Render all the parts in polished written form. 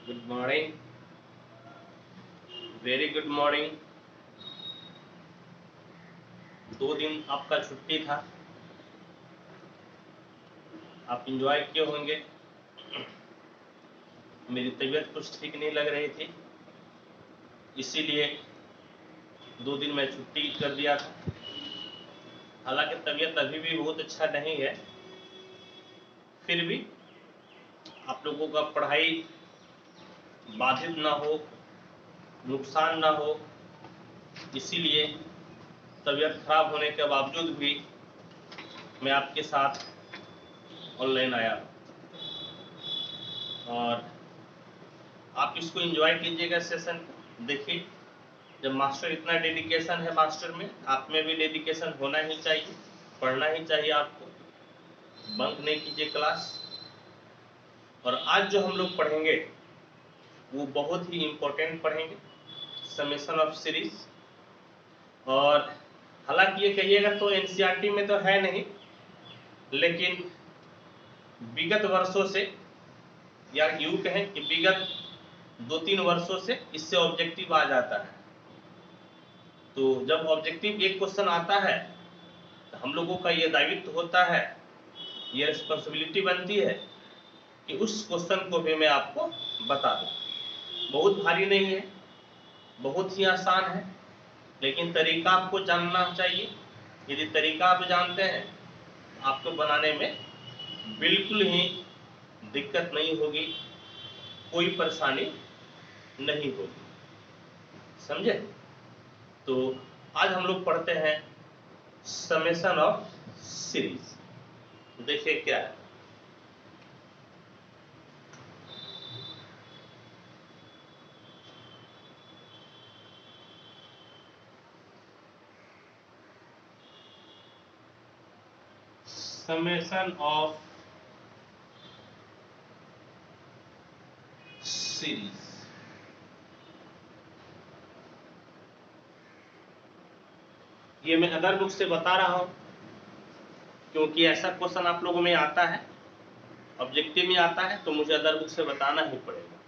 Good morning, very good morning. 2 दिन आपका छुट्टी था, आप इंजॉय किए होंगे। मेरी तबीयत कुछ ठीक नहीं लग रही थी, इसीलिए 2 दिन मैं छुट्टी कर दिया था। हालांकि तबीयत अभी भी बहुत अच्छा नहीं है, फिर भी आप लोगों का पढ़ाई बाधित ना हो, नुकसान ना हो, इसीलिए तबीयत खराब होने के बावजूद भी मैं आपके साथ ऑनलाइन आया और आप इसको एंजॉय कीजिएगा। सेशन देखिए, जब मास्टर इतना डेडिकेशन है मास्टर में, आप में भी डेडिकेशन होना ही चाहिए, पढ़ना ही चाहिए आपको, बंक नहीं कीजिए क्लास। और आज जो हम लोग पढ़ेंगे वो बहुत ही इम्पोर्टेंट पढ़ेंगे, समेशन ऑफ सीरीज। और हालांकि ये कहिएगा तो एनसीईआरटी में तो है नहीं, लेकिन विगत वर्षों से, या यूँ कहें कि विगत 2-3 वर्षों से इससे ऑब्जेक्टिव आ जाता है। तो जब ऑब्जेक्टिव एक क्वेश्चन आता है तो हम लोगों का ये दायित्व होता है, ये रिस्पॉन्सिबिलिटी बनती है कि उस क्वेश्चन को भी मैं आपको बता दूं। बहुत भारी नहीं है, बहुत ही आसान है, लेकिन तरीका आपको जानना चाहिए। यदि तरीका आप जानते हैं आपको बनाने में बिल्कुल ही दिक्कत नहीं होगी, कोई परेशानी नहीं होगी, समझे। तो आज हम लोग पढ़ते हैं समेशन ऑफ सीरीज। देखिए क्या है, समेशन ऑफ सीरीज। ये मैं अदर बुक से बता रहा हूं, क्योंकि ऐसा क्वेश्चन आप लोगों में आता है, ऑब्जेक्टिव में आता है, तो मुझे अदर बुक से बताना ही पड़ेगा।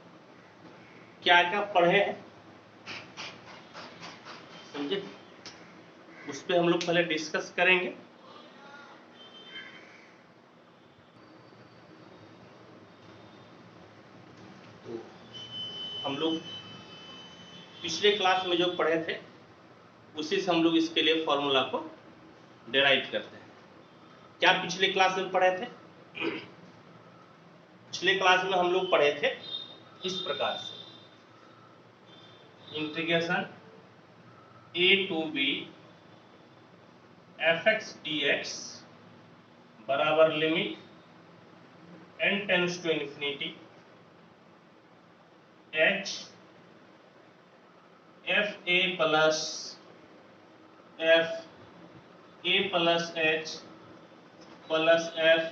क्या क्या पढ़े हैं समझे, उस पर हम लोग पहले डिस्कस करेंगे। तो हम लोग पिछले क्लास में जो पढ़े थे उसी से हम लोग इसके लिए फॉर्मूला को डेराइव करते हैं। क्या पिछले क्लास में पढ़े थे? पिछले क्लास में हम लोग पढ़े थे इस प्रकार से, integration a to b fx dx बराबर limit n tends to infinity h f a plus f a plus h plus f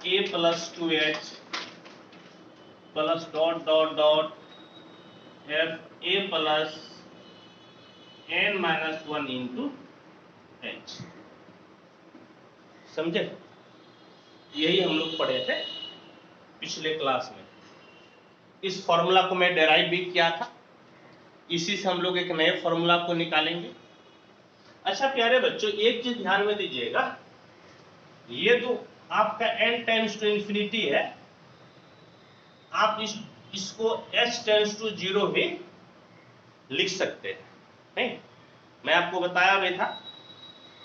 a प्लस 2h plus dot dot dot f a plus n minus 1 into h। समझे, यही हम लोग पढ़े थे पिछले class में। इस फॉर्मूला को मैं डेराइव भी किया था, इसी से हम लोग एक नए फॉर्मूला को निकालेंगे। अच्छा प्यारे बच्चों, एक चीज ध्यान में दीजिएगा, ये जो आपका n टेंड्स टू इंफिनिटी है, आप इसको h टेंड्स टू 0 भी लिख सकते हैं, नहीं? मैं आपको बताया भी था,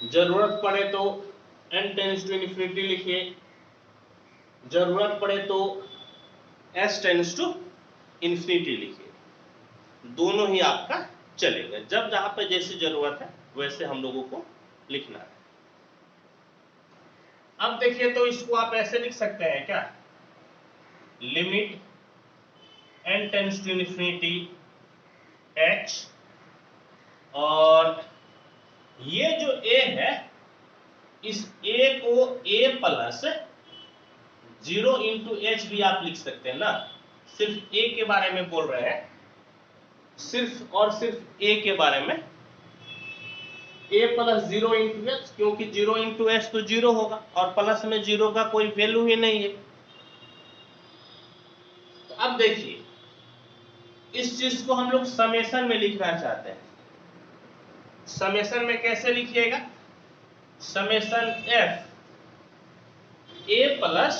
जरूरत पड़े तो n टेंड्स टू इंफिनिटी लिखिए, जरूरत पड़े तो s टेंड्स टू इंफिनिटी लिखिए, दोनों ही आपका चलेगा। जब जहां पर जैसी जरूरत है वैसे हम लोगों को लिखना है। अब देखिए, तो इसको आप ऐसे लिख सकते हैं क्या, limit n tends to infinity h, और ये जो a है इस a को a प्लस 0 इंटू एच भी आप लिख सकते हैं ना। सिर्फ a के बारे में बोल रहे हैं, सिर्फ और सिर्फ a के बारे में, a प्लस 0 इंटू एच, क्योंकि 0 इंटू एच तो 0 होगा और प्लस में 0 का कोई वैल्यू ही नहीं है। तो अब देखिए, इस चीज को हम लोग समेशन में लिखना चाहते हैं। समेशन में कैसे लिखिएगा? Summation F A plus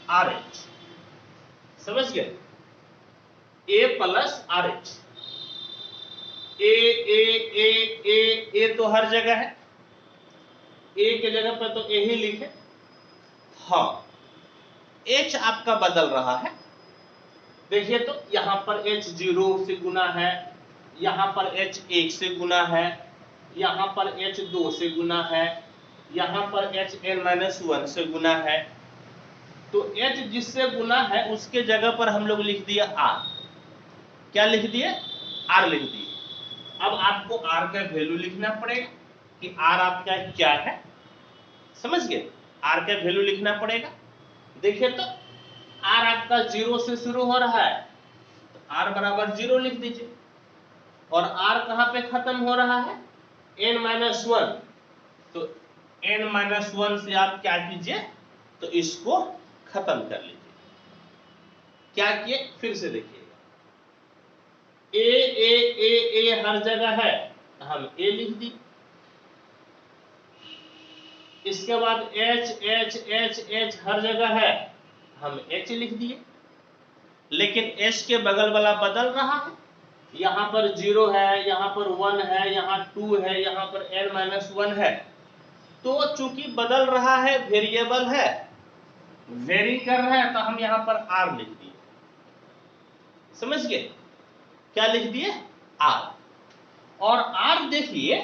r H, समझ गए? ए प्लस आर एच, ए तो हर जगह है, ए के जगह पर तो ए ही लिखे। हाँ, एच आपका बदल रहा है। देखिए तो यहां पर एच 0 से गुना है, यहां पर एच 1 से गुना है, यहां पर एच 2 से गुना है, यहां पर एच n-1 से गुना है। तो एच जिससे गुना है उसके जगह पर हम लोग लिख दिया आर। क्या लिख दिए? आर लिख दिए। अब आपको आर का वैल्यू लिखना पड़ेगा कि आर आपका क्या है, समझ गए? आर का वैल्यू लिखना पड़ेगा। देखिए तो आर आपका 0 से शुरू हो रहा है, तो आर बराबर 0 लिख दीजिए। और आर कहां पे खत्म हो रहा है? n-1, तो n-1 से आप क्या कीजिए, तो इसको खत्म कर लीजिए। क्या किए? फिर से देखिएगा, ए हर जगह है, हम ए लिख दी। इसके बाद एच हर जगह है, हम एच लिख दिए। लेकिन एच के बगल वाला बदल रहा है, यहां पर 0 है, यहां पर 1 है, यहां 2 है, यहां पर n-1 है। तो चूंकि बदल रहा है, वेरिएबल है, वेरी कर रहा है, तो हम यहां पर आर लिख दिए। समझ गए? क्या लिख दिए? आर। और आर देखिए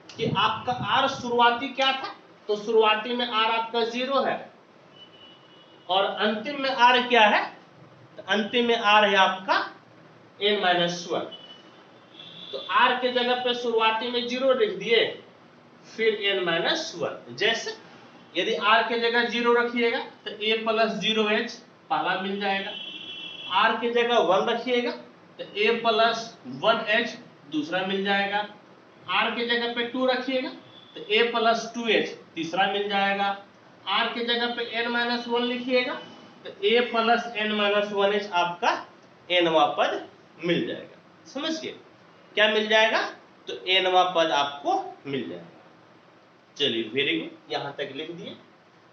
कि आपका आर शुरुआती क्या था, तो शुरुआती में आर आपका 0 है, और अंतिम में आर क्या है, तो अंतिम में आर है आपका n-1। तो आर के जगह पे शुरुआती में 0 लिख दिए, फिर n-1। जैसे यदि आर के जगह 0 रखिएगा तो a प्लस 0h पहला मिल जाएगा, आर के जगह 1 रखिएगा तो a प्लस 1h दूसरा मिल जाएगा, आर के जगह पे 2 रखिएगा तो a प्लस 2h तीसरा मिल जाएगा, आर के जगह पे n-1 लिखिएगा तो a प्लस n-1h आपका nवां पद मिल जाएगा। समझ गए? क्या मिल जाएगा? तो nवां पद आपको मिल जाएगा। चलिए वेरी गुड, यहां तक लिख दिए।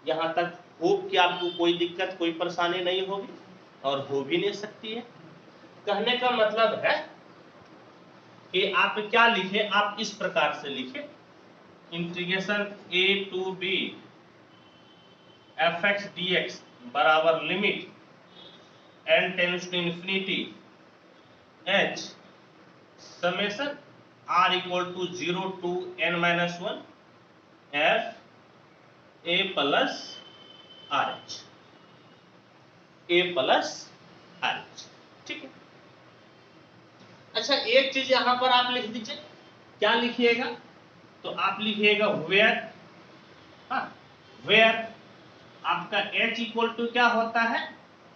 यहां तक होप कि आपको कोई दिक्कत, कोई परेशानी नहीं होगी, और हो भी नहीं सकती है। कहने का मतलब है कि आप क्या लिखे, आप इस प्रकार से लिखे, integration a to b fx dx बराबर limit n tends to infinity h summation r equal to 0 to n-1 f a plus r h, a plus r h. ठीक है। अच्छा, एक चीज यहां पर आप लिख दीजिए। क्या लिखिएगा? तो आप लिखिएगा वेयर, वेयर आपका h इक्वल टू क्या होता है,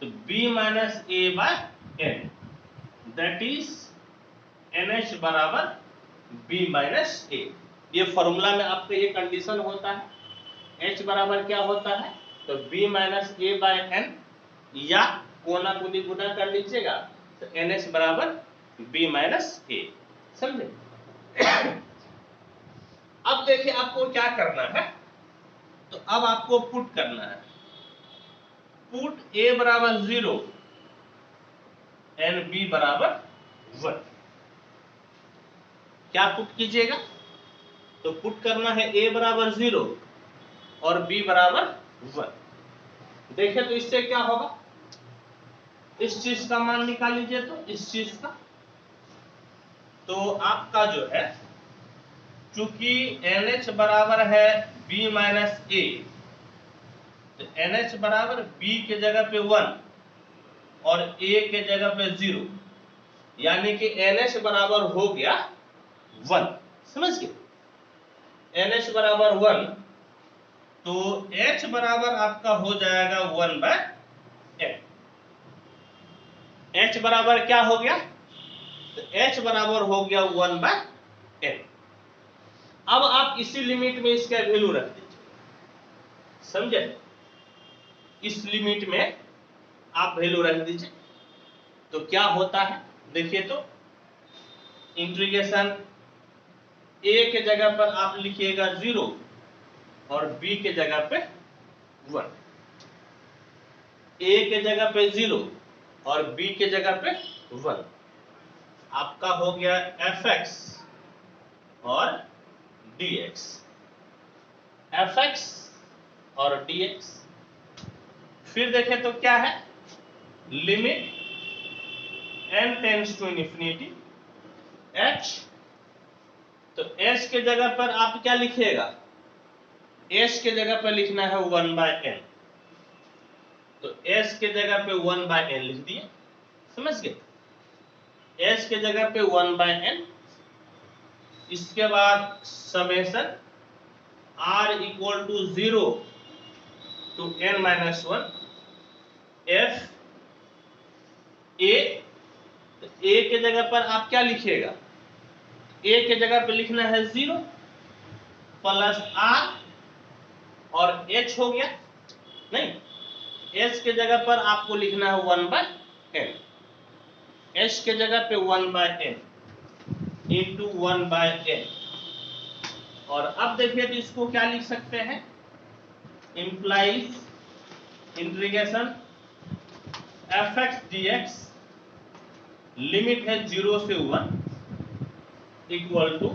तो b minus a by n, that is nh बराबर b माइनस ए। ये फॉर्मूला में आपका ये कंडीशन होता है। h बराबर क्या होता है, तो b minus a by N, या कोना कोनी गुना कर लीजिएगा तो nh बराबर b माइनस ए। समझे? अब देखिए आपको क्या करना है, तो अब आपको पुट करना है। पुट a बराबर 0 एंड b बराबर 1। क्या पुट कीजिएगा, तो पुट करना है a बराबर 0 और b बराबर 1। देखिए तो इससे क्या होगा, इस चीज का मान निकाल लीजिए, तो इस चीज का, तो आपका जो है, चूंकि NH बराबर है b माइनस ए, तो NH बराबर b के जगह पे 1 और a के जगह पे 0, यानी कि NH बराबर हो गया 1। समझ गए? NH बराबर 1, तो H बराबर आपका हो जाएगा 1 बाय n। H बराबर क्या हो गया, तो H बराबर हो गया 1 बाय n। अब आप इसी लिमिट में इसका वैल्यू रख दीजिए। समझे? इस लिमिट में आप वैल्यू रख दीजिए। तो क्या होता है देखिए, तो इंटीग्रेशन ए के जगह पर आप लिखिएगा 0 और बी के जगह पे 1, ए के जगह पे 0 और बी के जगह पे 1, आपका हो गया fx और dx, fx और dx। फिर देखें तो क्या है, limit n tends to infinity h, तो h के जगह पर आप क्या लिखिएगा, h के जगह पर लिखना है 1/n, तो h के जगह पे 1/n लिख दिए, समझ गए, h के जगह पे 1/n। इसके बाद summation r equal to 0 to n-1 f a, तो a के जगह पर आप क्या लिखिएगा, a के जगह पे लिखना है 0 प्लस r और h हो गया, नहीं, h के जगह पर आपको लिखना है 1/n, h के जगह पे 1/n इंटू 1/n। और अब देखिए तो इसको क्या लिख सकते हैं, implies integration fx dx, limit है 0 से 1 equal to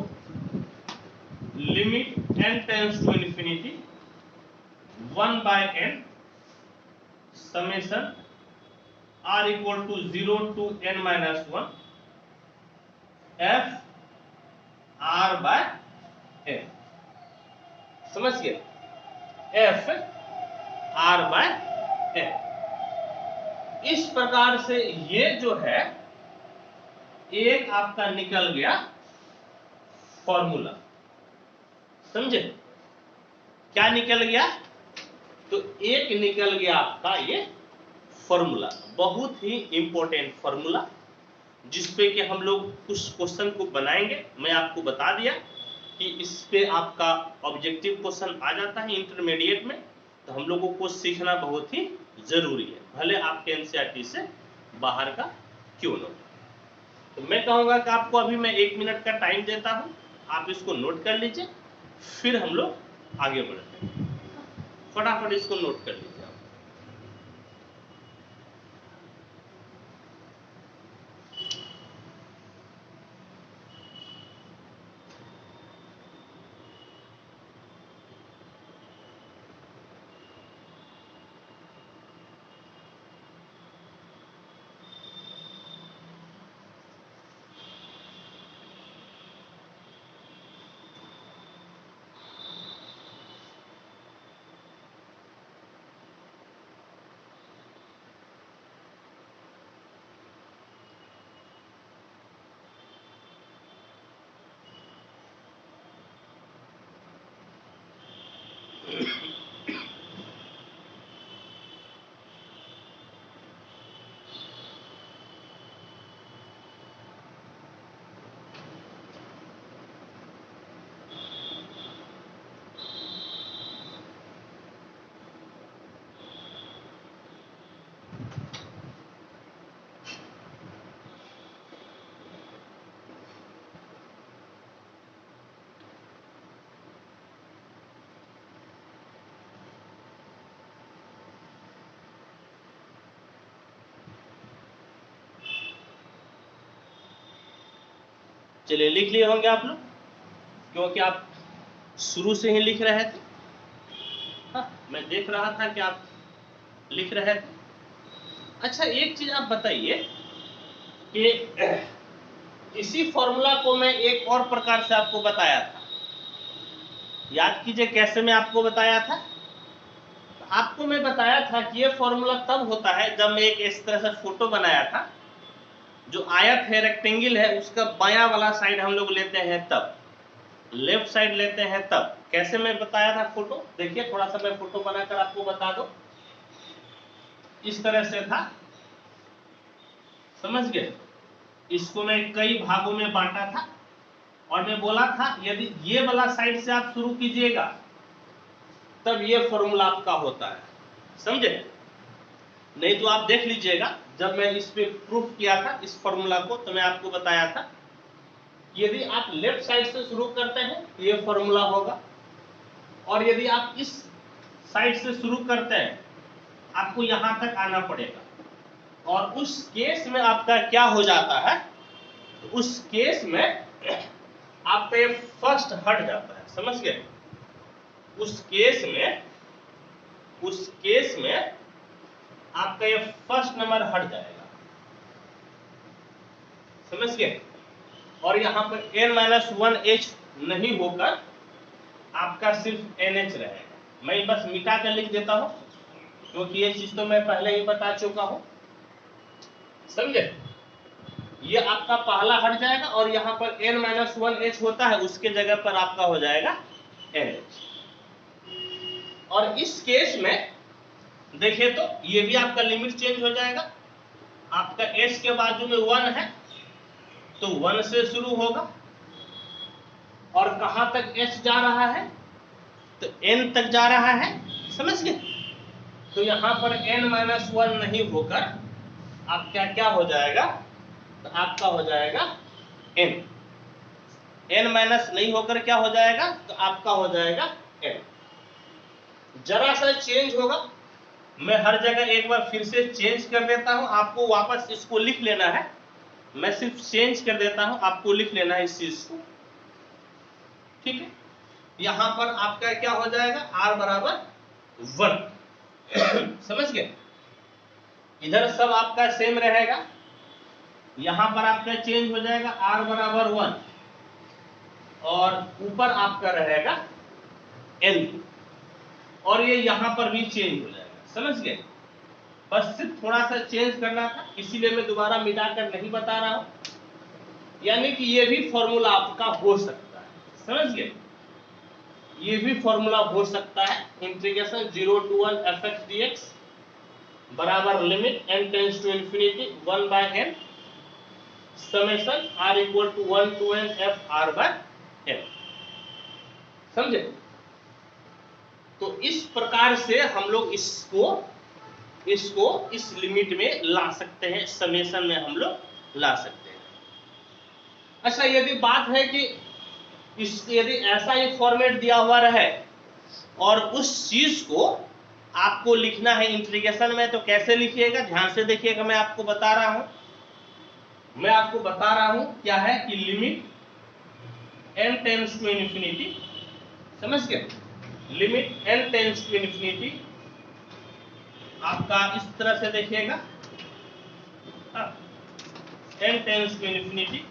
limit n tends to infinity 1/n summation r equal to 0 to n-1 f r/n, समझ गए, f r/n। इस प्रकार से ये जो है एक आपका निकल गया फॉर्मूला, समझे, क्या निकल गया, तो एक निकल गया आपका ये फॉर्मूला, बहुत ही इंपॉर्टेंट फॉर्मूला, जिसपे कि हम लोग कुछ क्वेश्चन को बनाएंगे। मैं आपको बता दिया कि इस पे आपका ऑब्जेक्टिव क्वेश्चन आ जाता है इंटरमीडिएट में, तो हम लोगों को सीखना बहुत ही जरूरी है, भले आपके एनसीईआरटी से बाहर का क्यों न हो। तो मैं कहूँगा कि आपको अभी मैं 1 मिनट का टाइम देता हूँ, आप इसको नोट कर लीजिए, फिर हम लोग आगे बढ़ते हैं। फटाफट इसको नोट कर लीजिए आप। चलिए लिख लिए होंगे आप लोग, क्योंकि आप शुरू से ही लिख रहे थे। हाँ, मैं देख रहा था कि आप लिख रहे थे। अच्छा, एक चीज आप बताइए कि इसी फॉर्मूला को मैं एक और प्रकार से आपको बताया था, याद कीजिए कैसे मैं आपको बताया था। आपको मैं बताया था कि ये फॉर्मूला तब होता है जब मैं एक इस तरह से फोटो बनाया था, जो आयत है, रेक्टेंगल है, उसका बायां वाला साइड हम लोग लेते हैं तब, लेफ्ट साइड लेते हैं तब। कैसे मैं बताया था फोटो, देखिए थोड़ा सा मैं फोटो बनाकर आपको बता दो। इस तरह से था, समझ गए। इसको मैं कई भागों में बांटा था और मैं बोला था यदि ये वाला साइड से आप शुरू कीजिएगा तब ये फॉर्मूला आपका होता है, समझे। नहीं तो आप देख लीजिएगा, जब मैं इस पे प्रूफ किया था इस फॉर्मूला को, तो मैं आपको बताया था यदि आप लेफ्ट साइड से शुरू करते हैं ये फॉर्मूला होगा, और यदि आप इस साइड से शुरू करते हैं आपको यहां तक आना पड़ेगा, और उस केस में आपका क्या हो जाता है, उस केस में आपका ये फर्स्ट हट जाता है, समझ गए? उस केस में आपका ये फर्स्ट नंबर हट जाएगा, समझ गए? और यहां पर n-1h नहीं होकर आपका सिर्फ NH रहेगा। मैं बस मिटा कर लिख देता हूं क्योंकि ये चीज तो मैं पहले ही बता चुका हूं, समझे? ये आपका पहला हट जाएगा और यहां पर n-1h होता है, उसके जगह पर आपका हो जाएगा NH। और इस केस में देखिए तो ये भी आपका लिमिट चेंज हो जाएगा, आपका h के बाजू में 1 है तो 1 से शुरू होगा, और कहां तक h जा रहा है तो n तक जा रहा है, समझ गए? तो यहां पर n-1 नहीं होकर आपका क्या हो जाएगा, तो आपका हो जाएगा n। n माइनस नहीं होकर क्या हो जाएगा, तो आपका हो जाएगा n। जरा सा चेंज होगा, मैं हर जगह एक बार फिर से चेंज कर देता हूं, आपको वापस इसको लिख लेना है, मैं सिर्फ चेंज कर देता हूं, आपको लिख लेना है इस चीज को, ठीक है? यहां पर आपका क्या हो जाएगा, r बराबर 1 समझ गए? इधर सब आपका सेम रहेगा, यहां पर आपका चेंज हो जाएगा r बराबर 1, और ऊपर आपका रहेगा n, और ये यहां पर भी चेंज हो जाएगा, समझ गए? बस सिर्फ थोड़ा सा चेंज करना था, इसीलिए मैं दोबारा मिटा कर नहीं बता रहा हूं। यानी कि ये भी फॉर्मूला आपका हो सकता है, समझ गए? ये भी फॉर्मूला हो सकता है, इंटीग्रेशन 0 to 1 fx dx बराबर limit n tends to infinity 1 by n summation r equal to 1 to n f r by n, समझे? तो इस प्रकार से हम लोग इसको इस लिमिट में ला सकते हैं, समेशन में हम लोग ला सकते हैं। अच्छा, यदि बात है कि यदि ऐसा ही फॉर्मेट दिया हुआ रहे और उस चीज को आपको लिखना है इंटीग्रेशन में, तो कैसे लिखिएगा? ध्यान से देखिएगा, मैं आपको बता रहा हूं क्या है कि limit n tends to infinity, समझ गए? Limit n tends to infinity आपका इस तरह से देखिएगा, n tends to infinity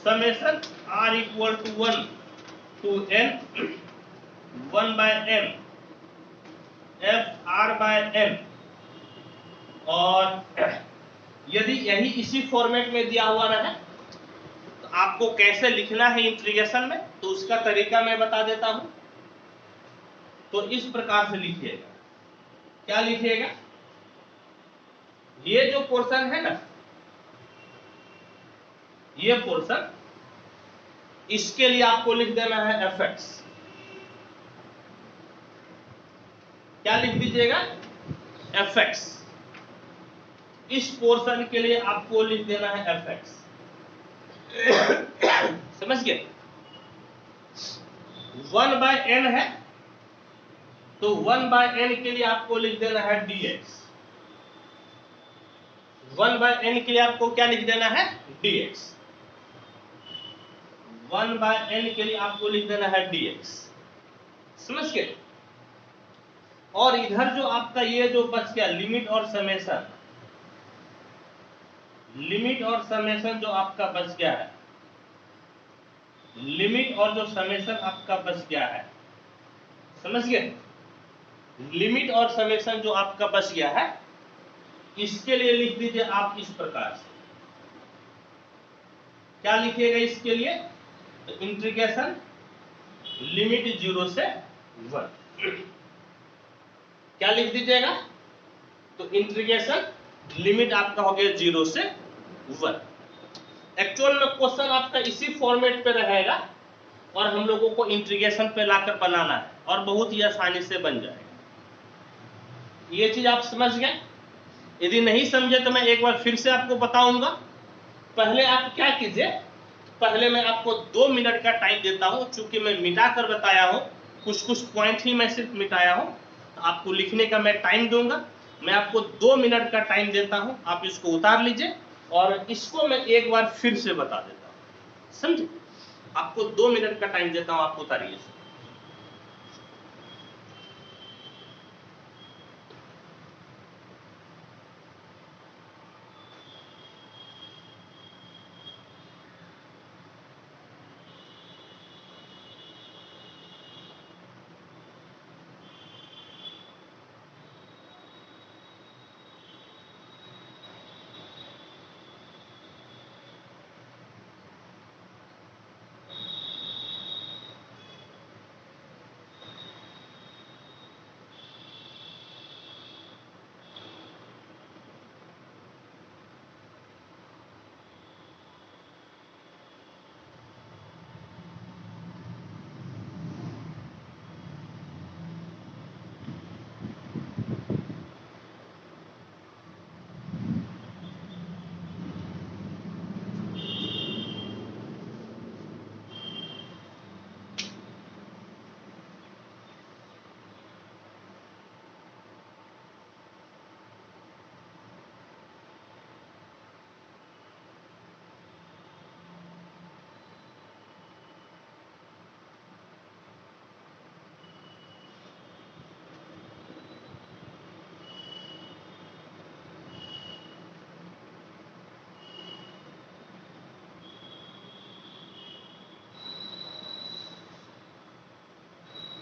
summation r equal to 1 to n 1 by n f r by n। और यदि यही इसी फॉर्मेट में दिया हुआ रहे तो आपको कैसे लिखना है इंटीग्रेशन में, तो उसका तरीका मैं बता देता हूं। तो इस प्रकार से लिखिएगा, क्या लिखिएगा? ये जो पोर्शन है ना, ये पोर्शन, इसके लिए आपको लिख देना है fx। क्या लिख दीजिएगा? fx। इस पोर्शन के लिए आपको लिख देना है fx, समझ गए? 1 by n है तो 1 by n के लिए आपको लिख देना है dx। 1 by n के लिए आपको क्या लिख देना है? dx। 1 by n के लिए आपको लिख देना है dx, समझ गए? और इधर जो आपका ये जो बच गया लिमिट और समेशन, लिमिट और समेशन जो आपका बच गया है, लिमिट और जो समेशन आपका बच गया है, समझ गए? लिमिट और समेशन जो आपका बच गया है, इसके लिए लिख दीजिए आप इस प्रकार से। क्या लिखिएगा इसके लिए? तो इंटीग्रेशन लिमिट 0 से 1, क्या लिख दीजिएगा? तो इंटीग्रेशन लिमिट आपका हो गया 0 से 1। एक्चुअल में क्वेश्चन आपका इसी फॉर्मेट पे रहेगा और हम लोगों को इंटीग्रेशन पे लाकर बनाना है और बहुत ही आसानी से बन जाएगा। ये चीज आप समझ गए? यदि नहीं समझे तो मैं एक बार फिर से आपको बताऊंगा। पहले आप क्या कीजिए, पहले मैं आपको 2 मिनट का टाइम देता हूं, चूंकि मैं मिटा कर बताया हूं, कुछ कुछ पॉइंट ही मैं सिर्फ मिटाया हूं, आपको लिखने का मैं टाइम दूंगा। मैं आपको 2 मिनट का टाइम देता हूं, आप इसको उतार लीजिए और इसको मैं एक बार फिर से बता देता हूं, समझे? आपको 2 मिनट का टाइम देता हूं, आप उतारिए।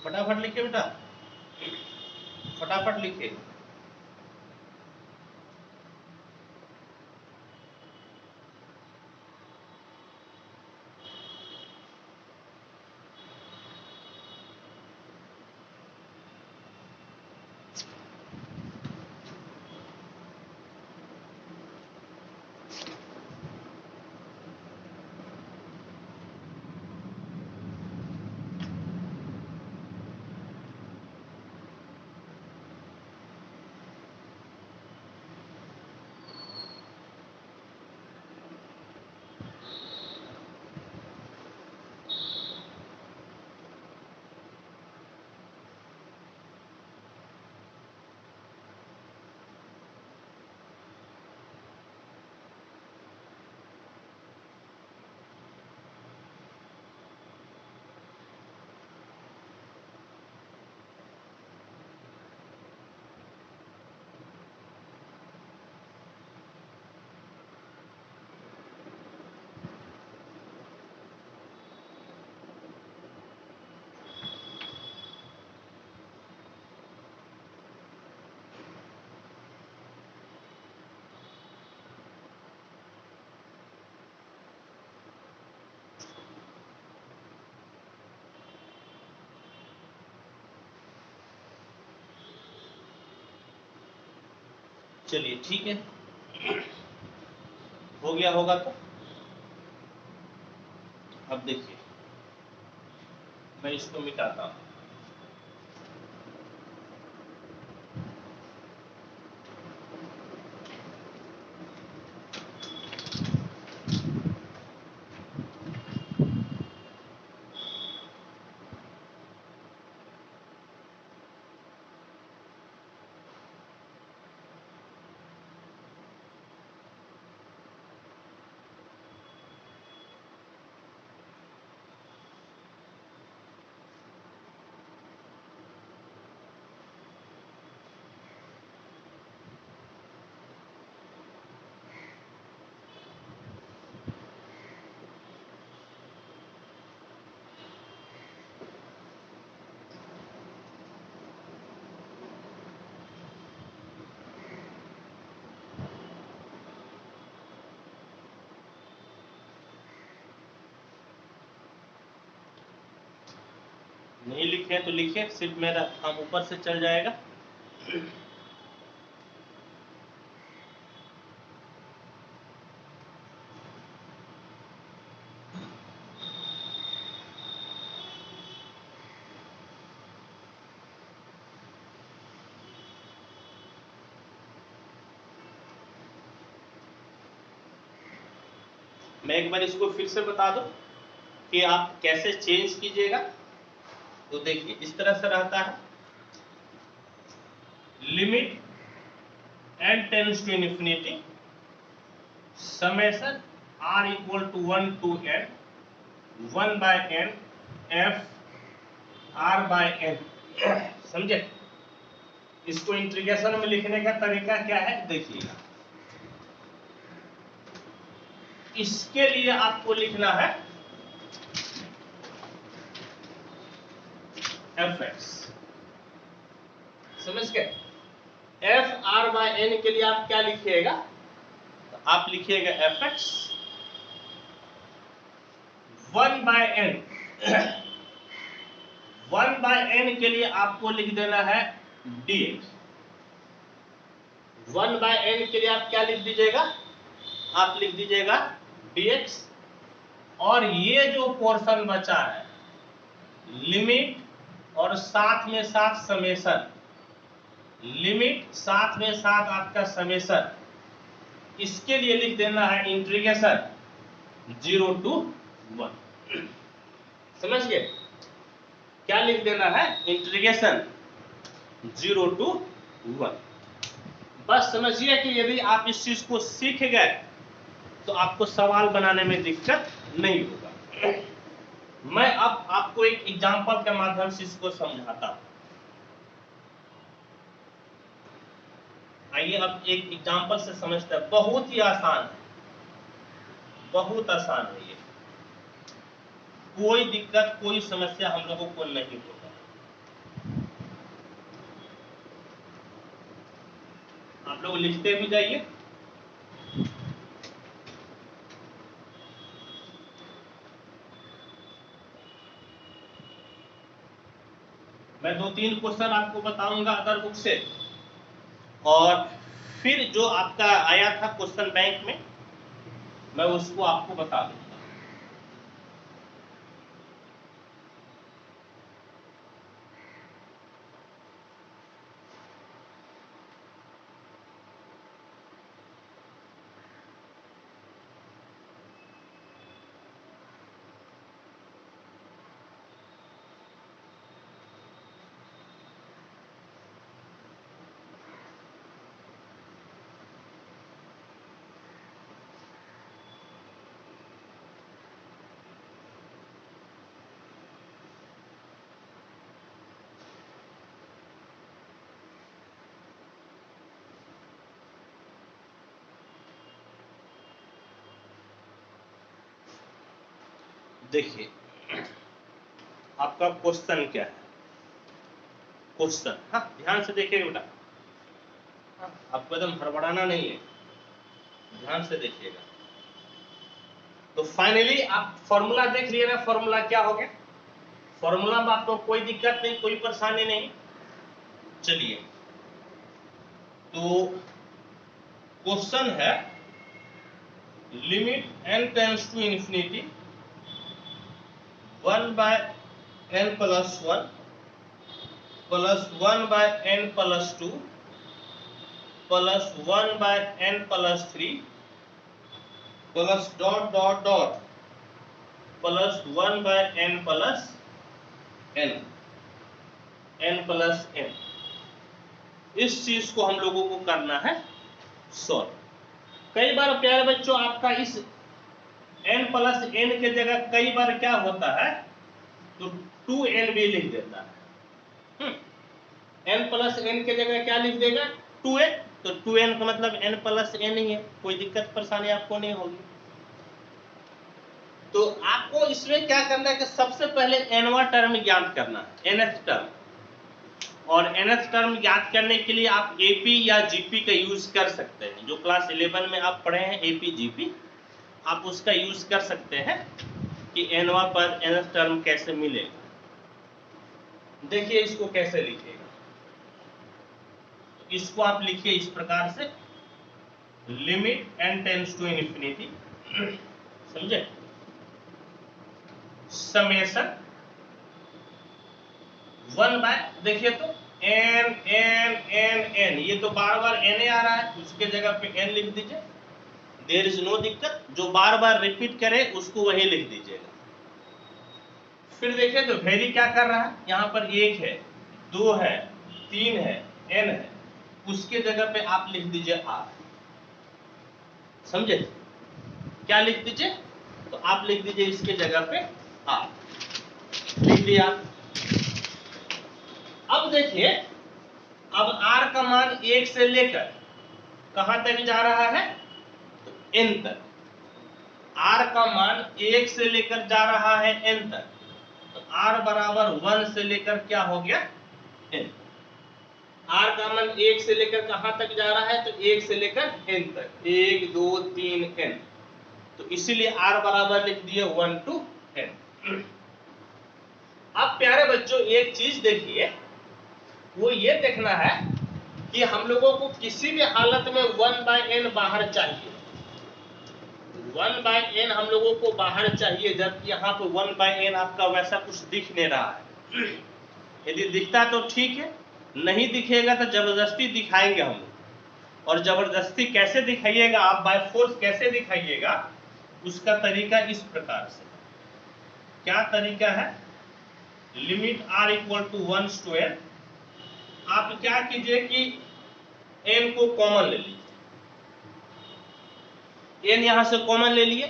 फटाफट लिखिए बेटा, फटाफट लिखिए। चलिए ठीक है, हो गया होगा तो अब देखिए मैं इसको मिटाता हूं। नहीं लिखे तो लिखे, सिर्फ मेरा काम ऊपर से चल जाएगा। मैं एक बार इसको फिर से बता दूं कि आप कैसे चेंज कीजिएगा। तो देखिए इस तरह से रहता है, limit n tends to infinity summation r equal to 1 to n 1 by n f r by n। समझे? इसको इंटीग्रेशन में लिखने का तरीका क्या है देखिएगा। इसके लिए आपको लिखना है fx, समझ गए? f r by n के लिए आप क्या लिखिएगा? तो आप लिखिएगा fx 1 by n 1 by n के लिए आपको लिख देना है dx। 1 by n के लिए आप क्या लिख दीजिएगा? आप लिख दीजिएगा dx। और ये जो पोर्शन बचा है लिमिट और साथ में साथ समेशन, लिमिट साथ में साथ आपका समेशन, इसके लिए लिख देना है इंटीग्रेशन 0 to 1। समझ गए? क्या लिख देना है? Integration 0 to 1। बस समझिए कि यदि आप इस चीज को सीख गए तो आपको सवाल बनाने में दिक्कत नहीं होगा। मैं अब आपको एक एग्जांपल के माध्यम से इसको समझाता हूं। आइए अब एक एग्जांपल से समझते हैं। बहुत ही आसान है, बहुत आसान है ये, कोई दिक्कत कोई समस्या हम लोगों को नहीं होगा। आप लोग लिखते भी जाइए। मैं 2-3 क्वेश्चन आपको बताऊंगा अदर बुक से, और फिर जो आपका आया था क्वेश्चन बैंक में मैं उसको आपको बता दूंगा। देखिए आपका क्वेश्चन क्या है? क्वेश्चन, हाँ ध्यान से देखिएगा बेटा, आपको एकदम हड़बड़ाना नहीं है, ध्यान से देखिएगा। तो फाइनली आप फॉर्मूला देख लिए ना, फॉर्मूला क्या हो गया? फॉर्मूला में आपको कोई दिक्कत नहीं, कोई परेशानी नहीं। चलिए तो क्वेश्चन है limit n tends to infinity 1 by n plus 1 plus 1 by n plus 2 plus 1 by n plus 3 plus dot dot dot plus 1 by n plus n, n plus n। इस चीज को हम लोगों को करना है सॉल्व। कई बार प्यारे बच्चों आपका इस n प्लस n के जगह कई बार क्या होता है, तो 2n भी लिख देता है। n प्लस n के जगह क्या लिख देगा? 2n। तो 2n का मतलब n प्लस n ही है, कोई दिक्कत परेशानी आपको नहीं होगी। तो आपको इसमें क्या करना है कि सबसे पहले nवां टर्म ज्ञात करना है, nth टर्म। और nth टर्म ज्ञात करने के लिए आप AP या GP का यूज कर सकते हैं। जो क्लास 11 में आप पढ़े हैं AP GP, आप उसका यूज कर सकते हैं कि nवां पर nth टर्म कैसे मिलेगा। देखिए इसको कैसे लिखिएगा, इसको आप लिखिए इस प्रकार से, limit n tends to infinity, समझे, समेशन 1 बाय, देखिए तो n n n n, ये तो बार बार n आ रहा है, उसके जगह पे n लिख दीजिए, देयर इज नो दिक्कत, जो बार बार रिपीट करे उसको वही लिख दीजिएगा। फिर देखिए तो वेरी क्या कर रहा है, यहाँ पर 1 है, 2 है, 3 है, n है, उसके जगह पे आप लिख दीजिए r। समझे? क्या लिख दीजिए? तो आप लिख दीजिए इसके जगह पे r, लिख दिया। अब देखिए, अब r का मान 1 से लेकर कहां तक जा रहा है, तो n तक। r का मान 1 से लेकर जा रहा है n तक, तो r बराबर 1 से लेकर क्या हो गया, n। r का मान 1 से लेकर कहां तक जा रहा है, तो 1 से लेकर n तक, 1 2 3 n, तो इसीलिए r बराबर लिख दिए 1 to n। अब प्यारे बच्चों एक चीज देखिए, वो ये देखना है कि हम लोगों को किसी भी हालत में 1/n बाहर चाहिए, 1/n हम लोगों को बाहर चाहिए, जबकि यहाँ पे 1/n आपका वैसा कुछ दिख नहीं रहा है। यदि दिखता तो ठीक है, नहीं दिखेगा तो जबरदस्ती दिखाएंगे हम लोग। और जबरदस्ती कैसे दिखाइएगा आप, बाय फोर्स कैसे दिखाइएगा, उसका तरीका इस प्रकार से। क्या तरीका है, limit r equal to 1 to n, आप क्या कीजिए कि n को कॉमन ले लीजिए, n यहां से कॉमन ले लिए,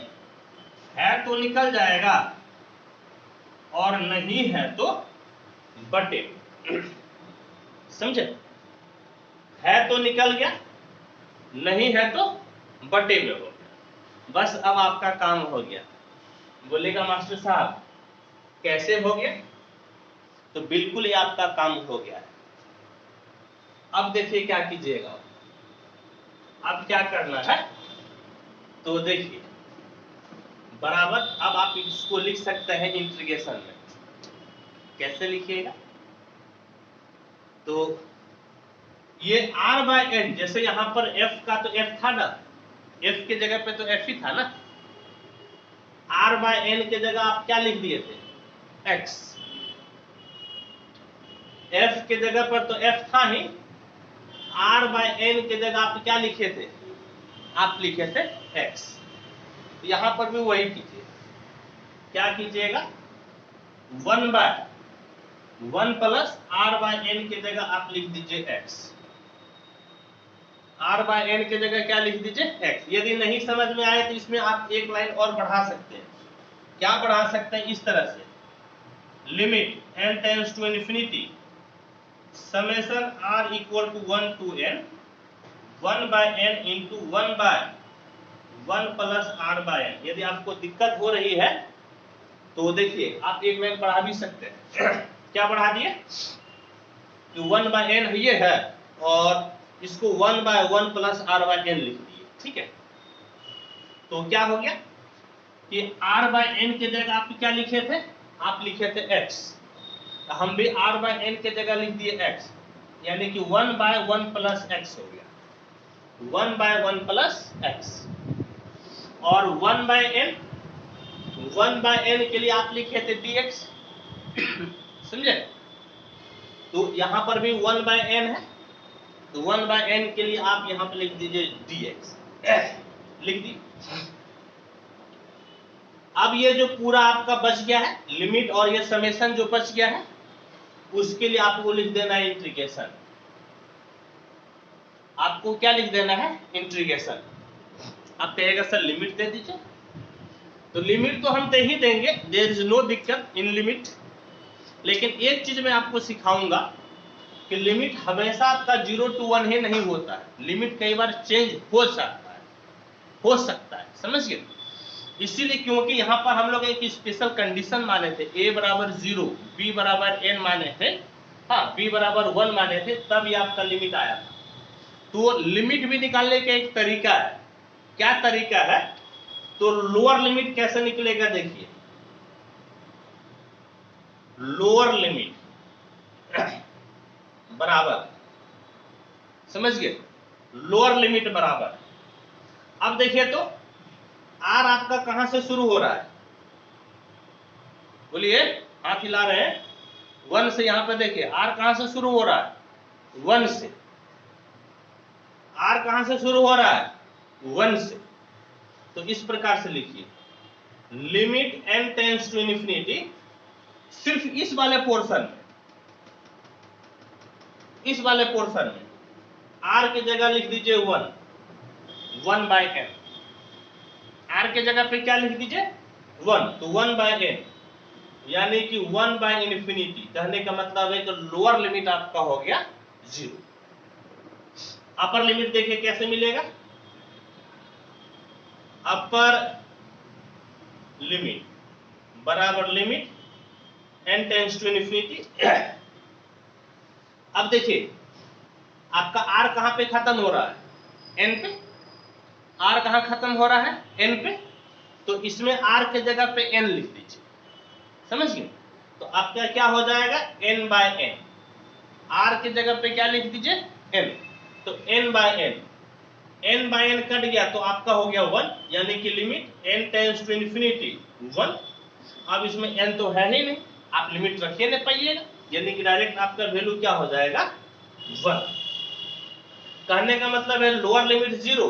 है तो निकल जाएगा और नहीं है तो बटे। समझे? है तो निकल गया, नहीं है तो बटे में हो गया। बस अब आपका काम हो गया। बोलेगा मास्टर साहब कैसे हो गया, तो बिल्कुल ये आपका काम हो गया है। अब देखिए क्या कीजिएगा, अब क्या करना है, तो देखिए बराबर, अब आप इसको लिख सकते हैं इंटीग्रेशन में। कैसे लिखिएगा, तो ये r/n, जैसे यहां पर f का तो f था ना, f के जगह पे तो f ही था ना, r/n के जगह आप क्या लिख दिए थे, x। f के जगह पर तो f था ही, r/n के जगह आप क्या लिखे थे, आप लिखे थे x। यहां पर भी वही कीजिए, क्या कीजिएगा, 1/1 प्लस r/n के जगह आप लिख दीजिए x, r/n के जगह क्या लिख दीजिए x। यदि नहीं समझ में आए तो इसमें आप एक लाइन और बढ़ा सकते हैं। क्या बढ़ा सकते हैं, इस तरह से, limit n tends to infinity summation r equal to 1 to n 1/n into 1/1 plus r/n। यदि आपको दिक्कत हो रही है तो देखिए आप एक लाइन बढ़ा भी सकते हैं। क्या बढ़ा दिए, 1/n ये है और इसको 1/1 प्लस r/n लिख दिए, ठीक है। तो क्या हो गया कि r/n के जगह आप क्या लिखे थे, आप लिखे थे x, हम भी r/n के जगह लिख दिए x, यानी कि 1/1 प्लस x हो गया, 1/1 प्लस x। और 1/n के लिए आप लिखे थे dx। समझे? तो यहां पर भी 1/n है, तो 1/n के लिए आप यहां पर लिख दीजिए dx, लिख दी। अब ये जो पूरा आपका बच गया है लिमिट और ये समेशन जो बच गया है, उसके लिए आपको लिख देना है इंटीग्रेशन। आपको क्या लिख देना है, इंटीग्रेशन। आप कहेगा सर लिमिट दे दीजिए, तो लिमिट तो हम दे ही देंगे, देयर इज नो दिक्कत इन लिमिट। लेकिन एक चीज मैं आपको सिखाऊंगा कि लिमिट हमेशा आपका 0 to 1 ही नहीं होता है, लिमिट कई बार चेंज हो सकता है, समझ गए? इसीलिए क्योंकि यहाँ पर हम लोग एक स्पेशल कंडीशन माने थे, a बराबर 0, b बराबर n माने थे, हाँ b बराबर 1 माने थे, तब ये आपका लिमिट आया था। तो लिमिट भी निकालने का एक तरीका है। क्या तरीका है, तो लोअर लिमिट कैसे निकलेगा, देखिए लोअर लिमिट बराबर, समझ गए, लोअर लिमिट बराबर। अब देखिए तो r आपका कहां से शुरू हो रहा है, बोलिए, हाथ हिला रहे हैं, 1 से। यहां पे देखिए r कहां से शुरू हो रहा है, 1 से। r कहां से शुरू हो रहा है, 1 से। तो इस प्रकार से लिखिए, limit n tends to infinity, सिर्फ इस वाले पोर्शन में, इस वाले पोर्शन में r की जगह लिख दीजिए 1/n, r के जगह पे क्या लिख दीजिए 1, तो 1/n, यानी कि 1/इन्फिनिटी। कहने का मतलब है कि लोअर लिमिट आपका हो गया 0। अपर लिमिट देखिए कैसे मिलेगा, अपर लिमिट बराबर limit n tends to infinity. अब देखिए आपका r कहां पे खत्म हो रहा है, n पे, r कहां खत्म हो रहा है n पे, तो इसमें r के जगह पे n लिख दीजिए, समझ गए। तो आपका क्या हो जाएगा n/n, r के जगह पे क्या लिख दीजिए n, तो n/n, n/n कट गया तो आपका हो गया 1, यानी कि limit n tends to infinity 1। अब इसमें n तो है ही नहीं, आप लिमिट रखिए नहीं पाइएगा, यानी कि डायरेक्ट आपका वैल्यू क्या हो जाएगा 1। कहने का मतलब है लोअर लिमिट 0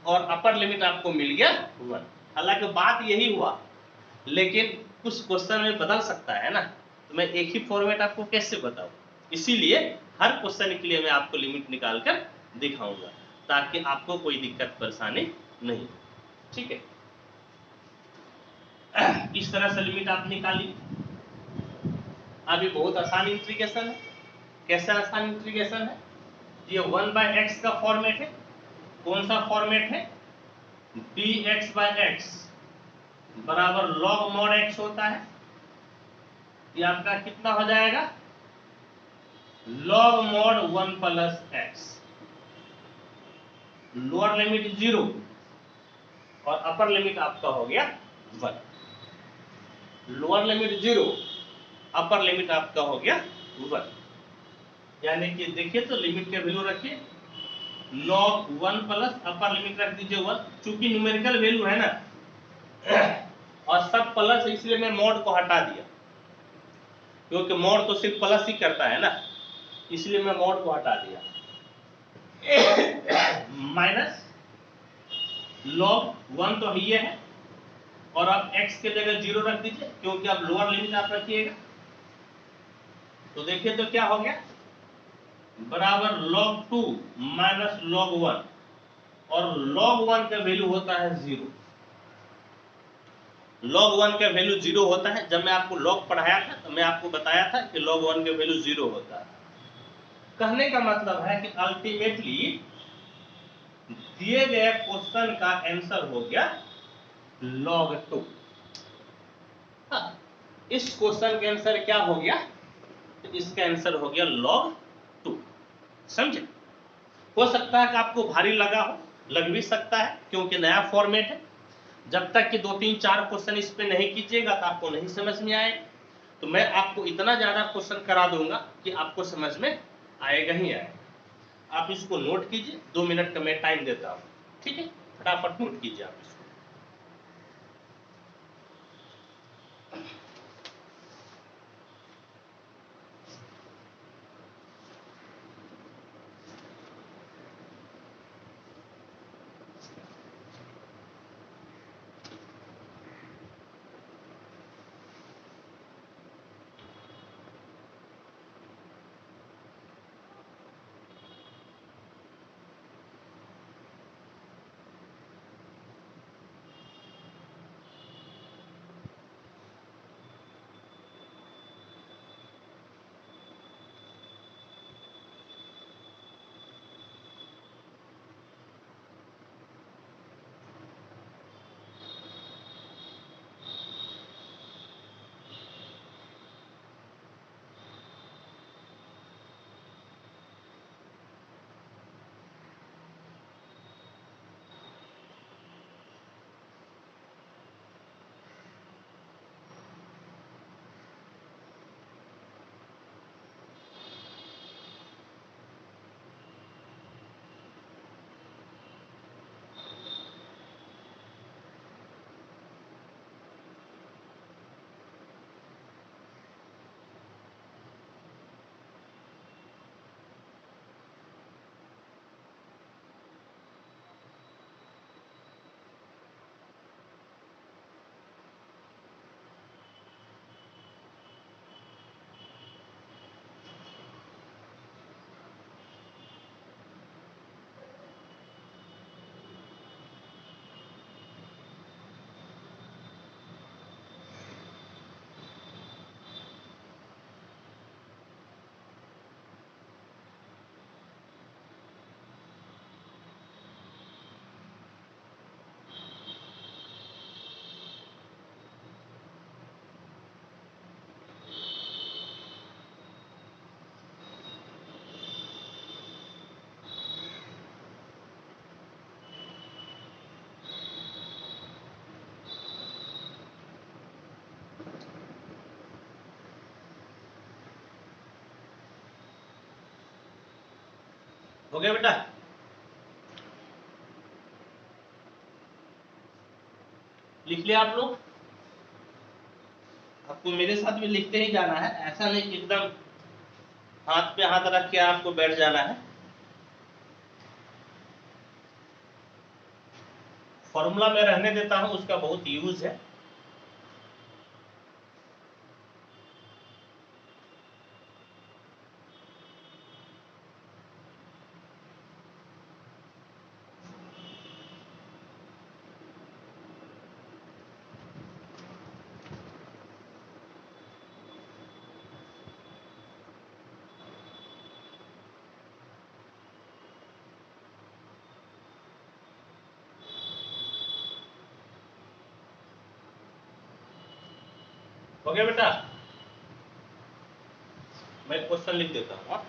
और अपर लिमिट आपको मिल गया 1। हालांकि बात यही हुआ, लेकिन कुछ क्वेश्चन में बदल सकता है ना, तो मैं एक ही फॉर्मेट आपको कैसे बताऊं, इसीलिए हर क्वेश्चन के लिए मैं आपको लिमिट निकाल कर दिखाऊंगा, ताकि आपको कोई दिक्कत परेशानी नहीं, ठीक है। इस तरह से लिमिट आप निकालिए। अभी बहुत आसान इंटीग्रेशन है। कैसा आसान इंटीग्रेशन है, ये 1/x का फॉर्मेट है। कौन सा फॉर्मेट है, dx/x बराबर log mod x होता है। ये आपका कितना हो जाएगा, log mod 1 plus x, lower limit 0 और अपर लिमिट आपका हो गया 1। लोअर लिमिट 0, अपर लिमिट आपका हो गया 1, यानी कि देखिए तो लिमिट के वैल्यू रखिए log 1 प्लस अपर लिमिट रख दीजिए 1, चूंकि न्यूमेरिकल वैल्यू है ना और सब प्लस, इसलिए मैं मॉड को हटा दिया, क्योंकि मॉड तो सिर्फ प्लस ही करता है ना, इसलिए मैं मॉड को हटा दिया। माइनस log 1 तो ये है, और आप x के जगह 0 रख दीजिए, क्योंकि आप लोअर लिमिट आप रखिएगा। तो देखिए तो क्या हो गया, बराबर log 2 माइनस log 1, और log 1 का वैल्यू होता है 0। log 1 का वैल्यू 0 होता है। जब मैं आपको log पढ़ाया था तो मैं आपको बताया था कि log 1 का वैल्यू 0 होता है। कहने का मतलब है कि अल्टीमेटली दिए गए क्वेश्चन का आंसर हो गया log 2। इस क्वेश्चन का आंसर क्या हो गया, तो इसका आंसर हो गया log 2। समझे। हो सकता है कि आपको भारी लगा हो, लग भी सकता है, क्योंकि नया फॉर्मेट है। जब तक कि 2-3-4 क्वेश्चन इस पे नहीं कीजिएगा तो आपको नहीं समझ में आएगा। तो मैं आपको इतना ज्यादा क्वेश्चन करा दूंगा कि आपको समझ में आएगा ही आएगा। आप इसको नोट कीजिए, 2 मिनट का मैं टाइम देता हूँ, ठीक है, फटाफट नोट कीजिए आप इसको। हो गया बेटा? लिख लिया आप लोग? आपको मेरे साथ भी लिखते ही जाना है, ऐसा नहीं कि एकदम हाथ पे हाथ रख के आपको बैठ जाना है। फॉर्मूला में रहने देता हूं, उसका बहुत यूज है। हो गया बेटा? मैं क्वेश्चन लिख देता हूँ।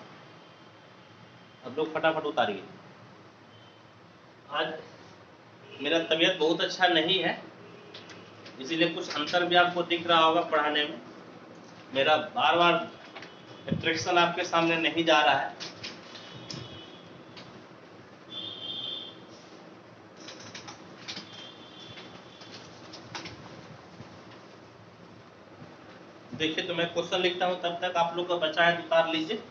अब लोग फटाफट उतारिए। आज मेरा तबीयत बहुत अच्छा नहीं है, इसीलिए कुछ अंतर भी आपको दिख रहा होगा पढ़ाने में। मेरा बार बार एक्सप्रेशन आपके सामने नहीं जा रहा है। देखिए, तो मैं क्वेश्चन लिखता हूं, तब तक आप लोग का बचा है तो उतार लीजिए।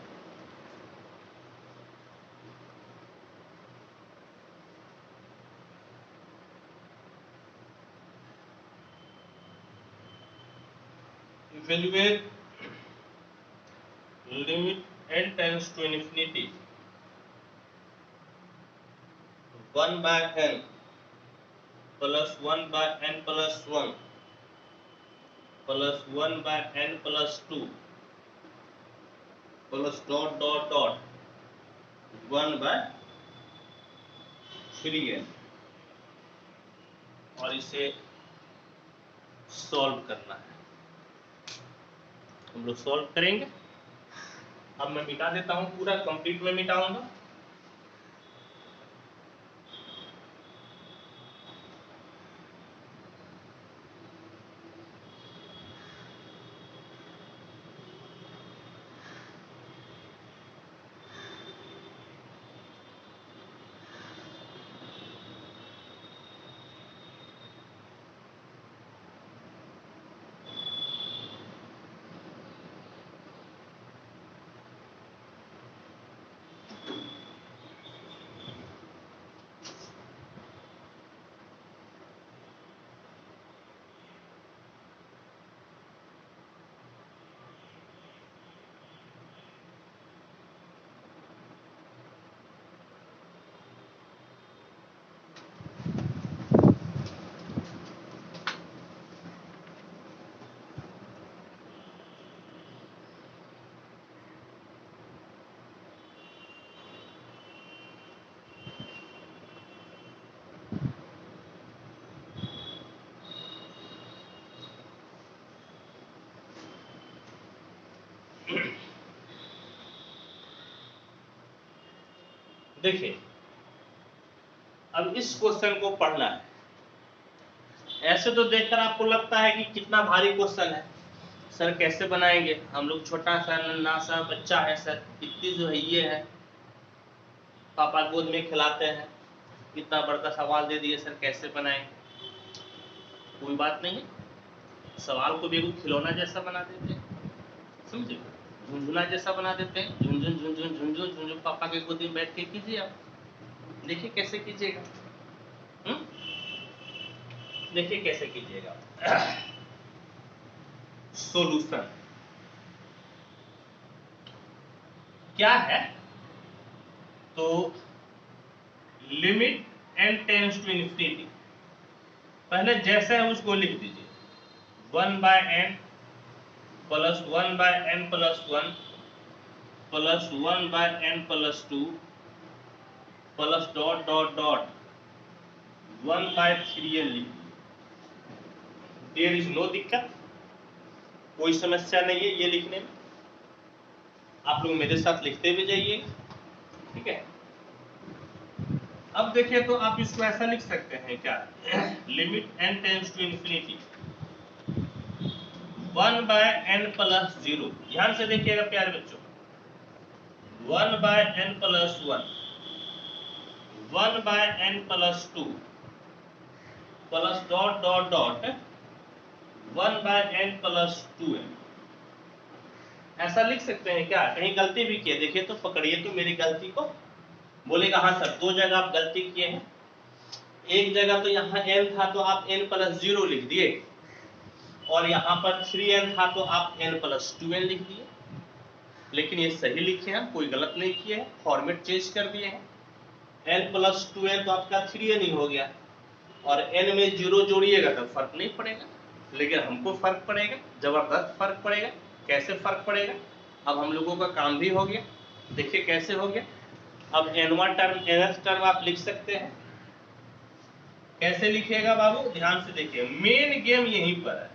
Evaluate limit n tends to infinity 1/n plus 1/n plus 1 plus 1/n plus 2 plus dot dot dot 1/3n, और इसे सॉल्व करना है। हम लोग सॉल्व करेंगे। अब मैं मिटा देता हूं, पूरा कंप्लीट में मिटाऊंगा। देखिए, अब इस क्वेश्चन को पढ़ना है। ऐसे तो देखकर आपको लगता है कि कितना भारी क्वेश्चन है, सर कैसे बनाएंगे, हम लोग छोटा सा नन्हा सा बच्चा है सर, इतनी जो है ये है, पापा गोद में खिलाते हैं, इतना बड़ा सवाल दे दिए सर, कैसे बनाएंगे। कोई बात नहीं, सवाल को भी एक खिलौना जैसा बना देते हैं, समझे, झुंझुना जैसा बना देते हैं। झुंझुन झुंझुन झुंझुन झुंझुन, पापा के गोदी में बैठ के कीजिए आप, देखिए कैसे कीजिएगा। देखिए कैसे कीजिएगा। सॉल्यूशन क्या है? तो limit n tends to infinity, पहले जैसे है उसको लिख दीजिए, 1/n plus 1/n plus 1 plus 1/n plus 2 plus dot dot dot 1/3n लिख। देयर इज नो दिक्कत, कोई समस्या नहीं है ये लिखने में। आप लोग मेरे साथ लिखते भी जाइए, ठीक है। अब देखिए, तो आप इसको ऐसा लिख सकते हैं क्या, limit n tends to infinity 1/n plus 0। ध्यान से देखिएगा प्यारे बच्चों, 1/n plus 1 1/n+2 plus dot dot dot 1/n+2n। ऐसा लिख सकते हैं क्या? कहीं गलती भी किए देखिए तो पकड़िए तो मेरी गलती को। बोलेगा हाँ सर, दो जगह आप गलती किए हैं। एक जगह तो यहाँ n था तो आप n+0 लिख दिए, और यहाँ पर 3n था तो आप n+2n लिख दिए। लेकिन ये सही लिखे हैं, कोई गलत नहीं किए हैं, फॉर्मेट चेंज कर दिए हैं। n+2n तो आपका 3n ही हो गया, और n में 0 जोड़िएगा तो फर्क नहीं पड़ेगा, लेकिन हमको फर्क पड़ेगा, जबरदस्त फर्क पड़ेगा। कैसे फर्क पड़ेगा? अब हम लोगों का काम भी हो गया। देखिए कैसे हो गया। अब nवां टर्म nth टर्म आप लिख सकते हैं। कैसे लिखिएगा बाबू? ध्यान से देखिए, मेन गेम यहीं पर है।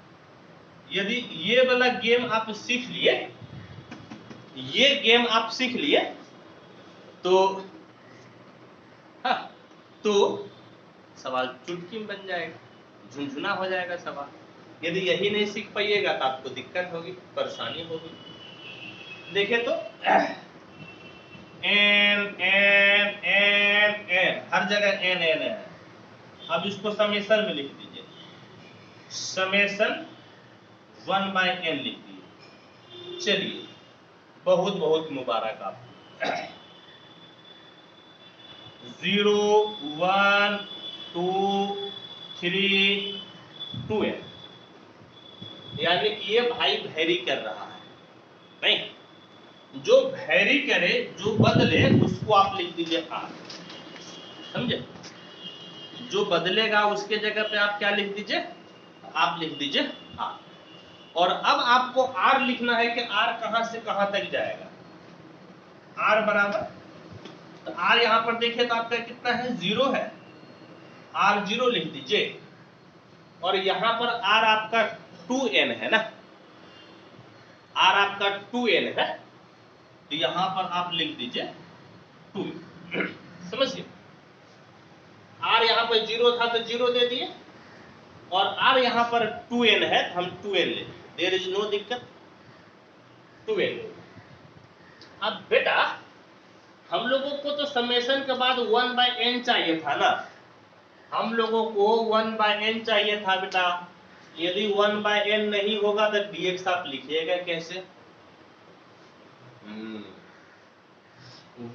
यदि ये वाला गेम आप सीख लिए, ये गेम आप सीख लिए तो हाँ, तो सवाल चुटकी में बन जाएगा, झुनझुना हो जाएगा सवाल। यदि यही नहीं सीख पाइएगा तो आपको दिक्कत होगी, परेशानी होगी। देखिए तो n n n n, हर जगह n n है। अब इसको समेशन में लिख दीजिए, समेशन 1/n लिख दीजिए। चलिए, बहुत बहुत मुबारक आपको। 0 1 2 3 2n, यानी कि ये भाई वैरी कर रहा है। नहीं, जो वैरी करे, जो बदले, उसको आप लिख दीजिए r। समझे? जो बदलेगा उसके जगह पे आप क्या लिख दीजिए? आप लिख दीजिए r। और अब आपको r लिखना है कि r कहां से कहां तक जाएगा। r बराबर, तो r यहां पर देखिए तो आपका कितना है? 0 है। r0 लिख दीजिए, और यहां पर r आपका 2n है ना, r आपका 2n है, तो यहां पर आप लिख दीजिए 2। समझिए, r यहां पर 0 था तो 0 दे दिए, और r यहां पर 2n है तो हम 2n ले, देयर इज नो दिक्कत, 2n। अब बेटा हम लोगों को तो समेशन के बाद 1/n चाहिए था ना, हम लोगों को 1/n चाहिए था बेटा। यदि 1/n नहीं होगा तो dx आप लिखिएगा कैसे?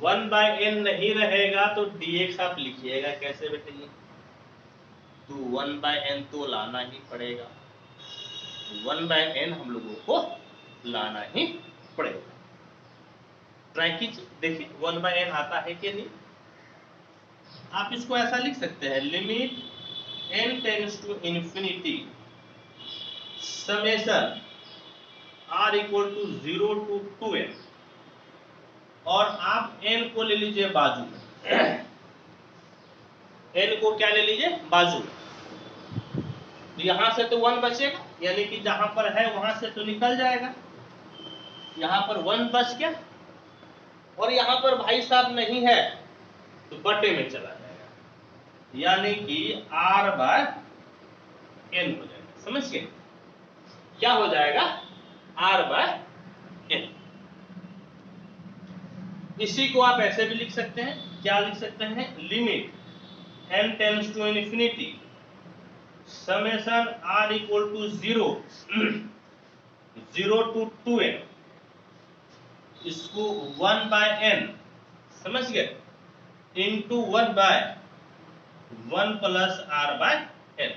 1/n नहीं रहेगा तो dx आप लिखिएगा कैसे बेटे? ये तो 1/n तो लाना ही पड़ेगा, 1/n हम लोगों को लाना ही पड़ेगा। ट्राई कीजिए, देखिए 1/n आता है कि नहीं। आप इसको ऐसा लिख सकते हैं, limit n tends to infinity summation r equal to 0 to 2n, और आप n को ले लीजिए बाजू में। n को क्या ले लीजिए? बाजू में। तो यहां से तो 1 बचेगा, यानी कि जहां पर है वहां से तो निकल जाएगा। यहां पर 1 बच गया, और यहां पर भाई साहब नहीं है तो बटे में चला जाएगा, यानी कि r/n हो जाएगा। समझ गए? क्या हो जाएगा? r/n। इसी को आप ऐसे भी लिख सकते हैं, क्या लिख सकते हैं? Limit n tends to infinity summation r equal to 0 to 2n, इसको 1/n, समझ गए, इंटू 1/1 प्लस r/n।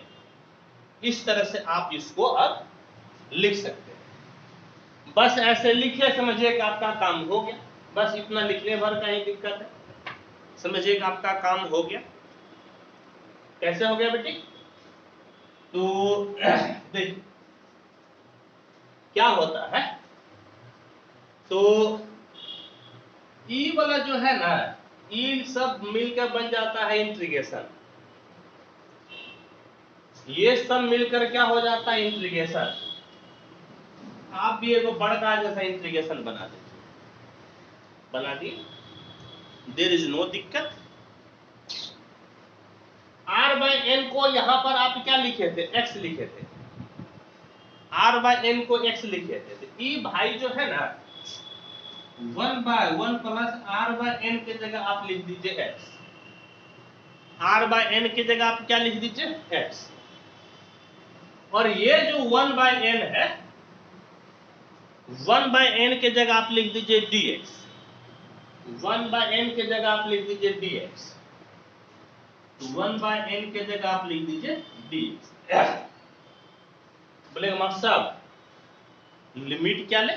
इस तरह से आप इसको अब लिख सकते हैं। बस ऐसे लिखे, समझिए कि आपका काम हो गया। बस इतना लिखने भर का ही दिक्कत है, समझिए कि आपका काम हो गया। कैसे हो गया बेटी? तो देख क्या होता है, तो ई वाला जो है ना, ई सब मिलकर बन जाता है इंटीग्रेशन। ये सब मिलकर क्या हो जाता है? इंटीग्रेशन। आप भी एक बड़का जैसा इंटीग्रेशन बना दीजिए, बना दिए, देयर इज नो दिक्कत। r/n को यहां पर आप क्या लिखे थे? x लिखे थे। r/n को x लिखे थे, तो ई भाई जो है ना 1/1 प्लस r/n के जगह आप लिख दीजिए x। r बाय n की जगह आप क्या लिख दीजिए x, और ये जो 1 बाय n है 1 बाय n की जगह आप लिख दीजिए dx, 1 बाय n की जगह आप लिख दीजिए dx, 1 बाय n की जगह आप लिख दीजिए dx। बोलेगा मास्टर साहब लिमिट क्या ले,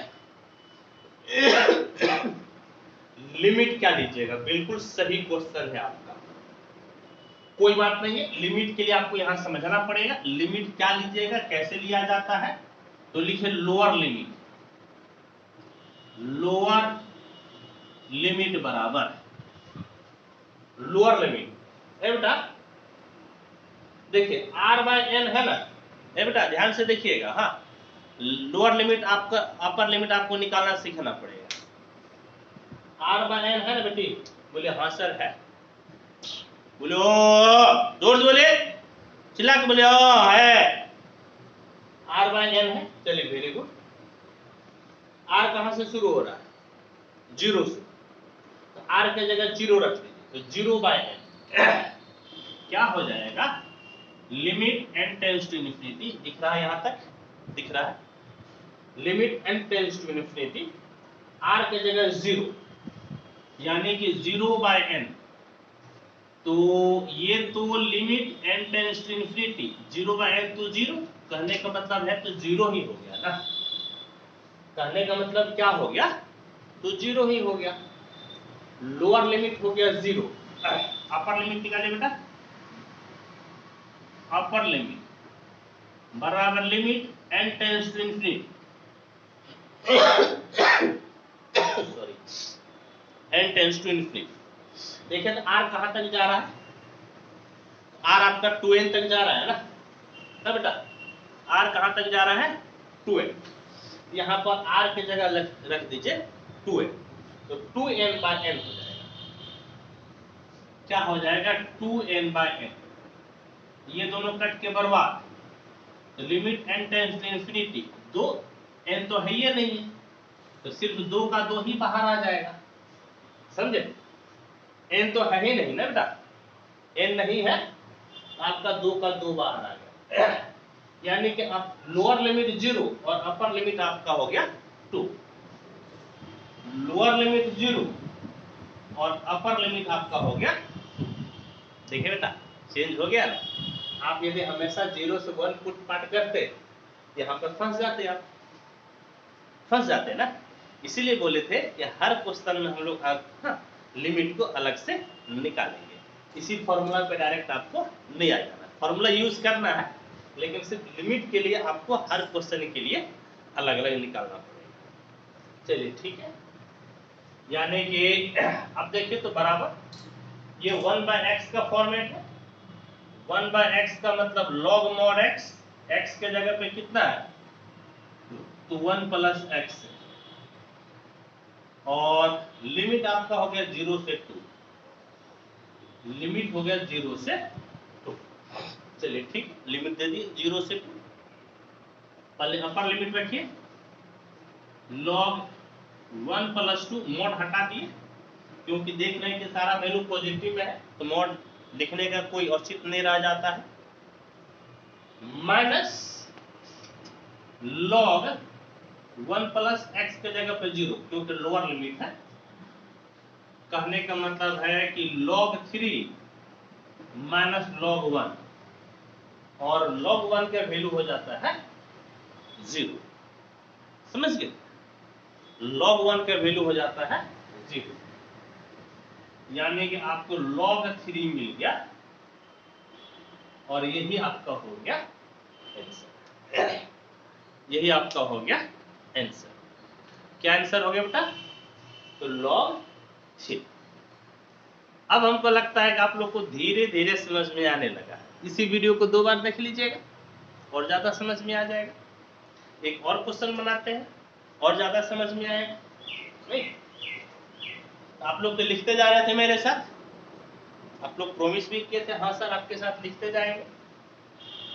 लिमिट क्या लीजिएगा, बिल्कुल सही क्वेश्चन है आपका, कोई बात नहीं है। लिमिट के लिए आपको यहां समझना पड़ेगा लिमिट क्या लीजिएगा, कैसे लिया जाता है। तो लिखे लोअर लिमिट, लोअर लिमिट बराबर लोअर लिमिट। ए बेटा देखिए r बाय n है ना, ए बेटा ध्यान से देखिएगा। हाँ लोअर लिमिट आपका, अपर लिमिट आपको निकालना सीखना पड़ेगा। r बाय n है ना बेटी, बोले हाँ सर है, बोले ओ जोर से बोले, चिल्ला के बोले है, r बाय n है। चलिए वेरी गुड। r कहां से शुरू हो रहा है, जीरो से, तो r की जगह जीरो रख दीजिए, तो जीरो बाय n क्या हो जाएगा, limit n tends to infinity, दिख रहा है यहां तक, दिख रहा है, limit n tends to infinity, r की जगह जीरो, यानी कि जीरो बाय n, तो ये तो limit n tends to infinity, zero by n तो जीरो, कहने का मतलब है तो जीरो ही हो गया ना, कहने का मतलब क्या हो गया, तो जीरो ही हो गया। लोअर लिमिट हो गया जीरो, अपर लिमिट निकालिए बेटा, अपर लिमिट बराबर limit n tends to infinity, sorry n tends to infinity. देखिए तो r कहां तक जा रहा है, r आपका 2n तक जा रहा है ना बेटा, r कहां तक जा रहा है 2n, यहां पर r की जगह रख दीजिए 2n, तो 2n बाय n हो जाएगा, क्या हो जाएगा 2n बाय n, ये दोनों कट के बर्बाद, तो limit n tends to infinity, दो n तो है ही नहीं है, तो सिर्फ दो का दो ही बाहर आ जाएगा, समझे, n तो है ही नहीं ना बेटा, n नहीं है, आपका दो का दो बाहर आ गया, यानी कि आप लोअर लिमिट जीरो और अपर लिमिट आपका हो गया 2, लोअर लिमिट जीरो और अपर लिमिट आपका हो गया 2। देखिए बेटा चेंज हो गया ना, आप यदि हमेशा जीरो से 1 पुट पार्ट करते यहाँ पर फंस जाते, आप फंस जाते ना, इसीलिए बोले थे कि हर क्वेश्चन में हम लोग लिमिट को अलग से निकालेंगे, इसी फॉर्मूला पे डायरेक्ट आपको नहीं आ जाना, फॉर्मूला यूज करना है लेकिन सिर्फ लिमिट के लिए आपको हर क्वेश्चन के लिए अलग अलग निकालना पड़ेगा। चलिए ठीक है, यानी कि अब देखिए तो बराबर ये 1 बाय एक्स का फॉर्मेट है, 1 बाय एक्स का मतलब लॉग मॉड एक्स, एक्स के जगह पे कितना है तो 1 प्लस एक्स, और लिमिट आपका हो गया 0 से 2, लिमिट हो गया 0 से 2। चलिए ठीक, लिमिट दे दी 0 से 2, पहले अपर लिमिट रखिए, लॉग 1 प्लस 2, मॉड हटा दिए क्योंकि देख रहे हैं कि सारा वैल्यू पॉजिटिव में है, तो मॉड लिखने का कोई औचित्य नहीं रह जाता है, माइनस लॉग 1 प्लस एक्स के जगह पे 0 क्योंकि लोअर लिमिट है, कहने का मतलब है कि log 3 माइनस log 1, और log 1 का वैल्यू हो जाता है 0, समझ गए, log 1 का वैल्यू हो जाता है 0, यानी कि आपको log 3 मिल गया, और यही आपका हो गया आंसर, यही आपका हो गया आंसर। क्या आंसर हो गया बेटा, तो log 3। अब हमको लगता है कि आप लोग को धीरे धीरे समझ में आने लगा है, इसी वीडियो को 2 बार देख लीजिएगा और ज्यादा समझ में आ जाएगा, एक और क्वेश्चन बनाते हैं और ज्यादा समझ में आएगा, नहीं आप लोग तो लिखते जा रहे थे मेरे साथ, आप लोग प्रॉमिस भी किए थे हाँ सर आपके साथ लिखते जाएंगे,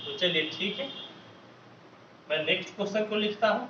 तो चलिए ठीक है, मैं नेक्स्ट क्वेश्चन को लिखता हूं।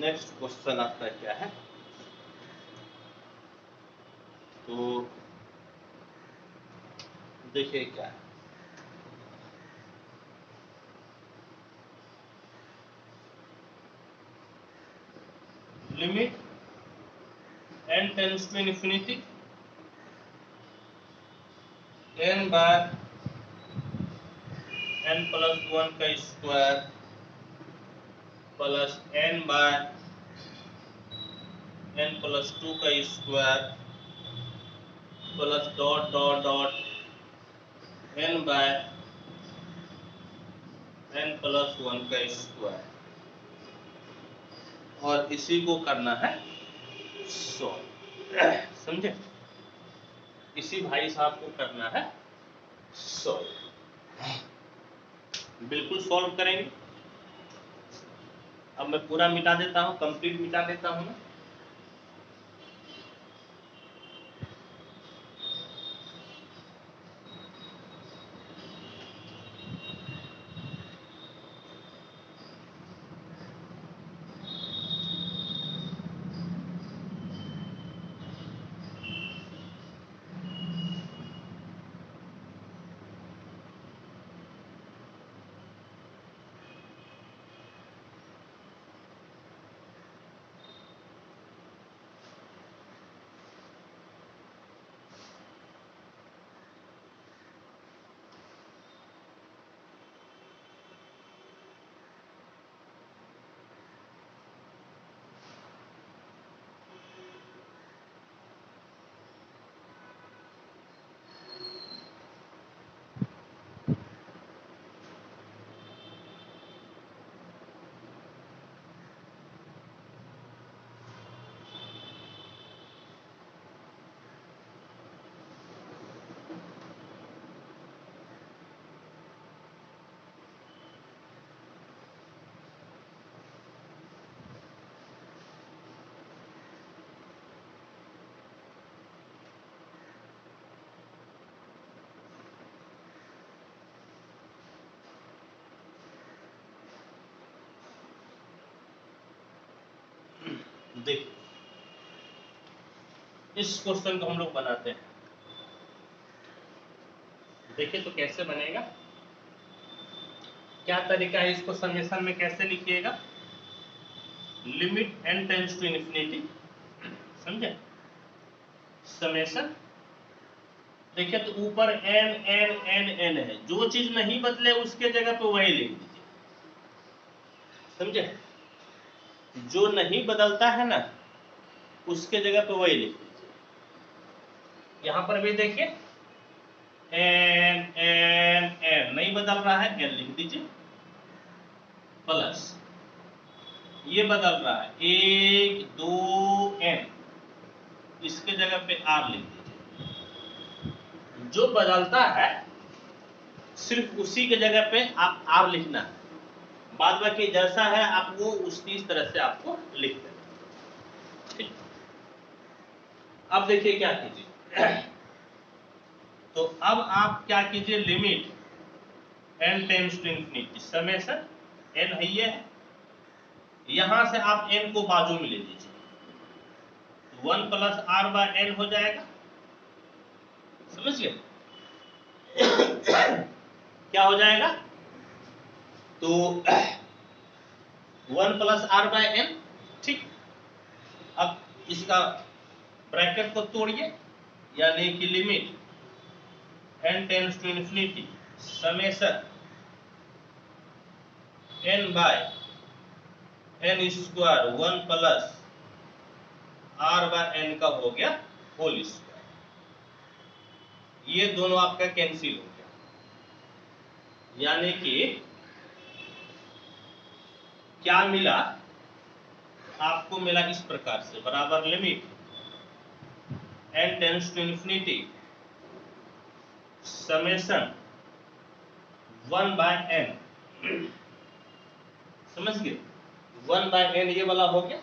नेक्स्ट क्वेश्चन आपका क्या है, तो देखिए क्या है, limit n tends to infinity n by n plus 1 का square plus n by n plus 2 का square plus dot dot dot n by n plus 1 का स्क्वायर, और इसी को करना है सॉल्व। समझे, इसी भाई साहब को करना है सॉल्व। बिल्कुल सॉल्व करेंगे। अब मैं पूरा मिटा देता हूं, कंप्लीट मिटा देता हूं ना। देखिए, इस क्वेश्चन को हम लोग बनाते हैं। देखिए तो कैसे बनेगा, क्या तरीका है, इसको समेशन में कैसे लिखिएगा, limit n tends to infinity, समझे, समेशन। देखिए तो ऊपर n n n n है, जो चीज नहीं बदले उसके जगह पे वही लिख दीजिए, समझे, जो नहीं बदलता है ना उसके जगह पे वही लिख दीजिए। यहां पर भी देखिए n n n नहीं बदल रहा है, n लिख दीजिए, प्लस ये बदल रहा है 1 2 n, इसके जगह पे r लिख दीजिए। जो बदलता है सिर्फ उसी के जगह पे आप r लिखना है, बाद बाकी जैसा है आप वो उसकी इस तरह से आपको लिख देना, ठीक। अब देखिए क्या कीजिए, तो अब आप क्या कीजिए, limit n tends to infinity summation n है ये है, यहां से आप n को बाजू में ले लीजिए, 1 प्लस r बाय n हो जाएगा, समझ गए। क्या हो जाएगा, तो 1 प्लस r बाय n, ठीक। अब इसका ब्रैकेट को तोड़िए, यानी कि limit n tends to infinity summation n by n square 1 plus r by n का हो गया होल स्क्वायर, ये दोनों आपका कैंसिल हो गया, यानी कि क्या मिला आपको, मिला इस प्रकार से, बराबर limit n tends to infinity summation 1 by n, समझ गए, 1 बाय n ये वाला हो गया,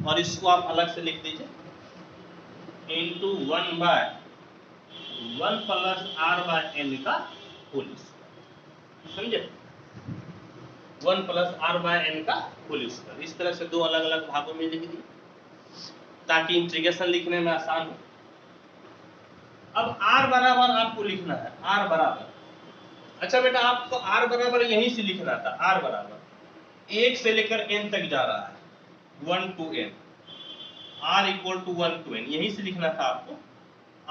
और इसको आप अलग से लिख दीजिए into 1 by 1 plus r by n का होल स्क्वायर, समझे। 1 प्लस आर बाय एन का होल स्क्वायर। इस तरह से दो अलग अलग भागों में लिख दिए ताकि इंटीग्रेशन लिखने में आसान हो। अब r बराबर आपको लिखना है, r बराबर, अच्छा बेटा आपको r बराबर यहीं से लिखना था, r बराबर 1 से लेकर n तक जा रहा है, 1 to n, r equal to 1 to n, यहीं से लिखना था आपको,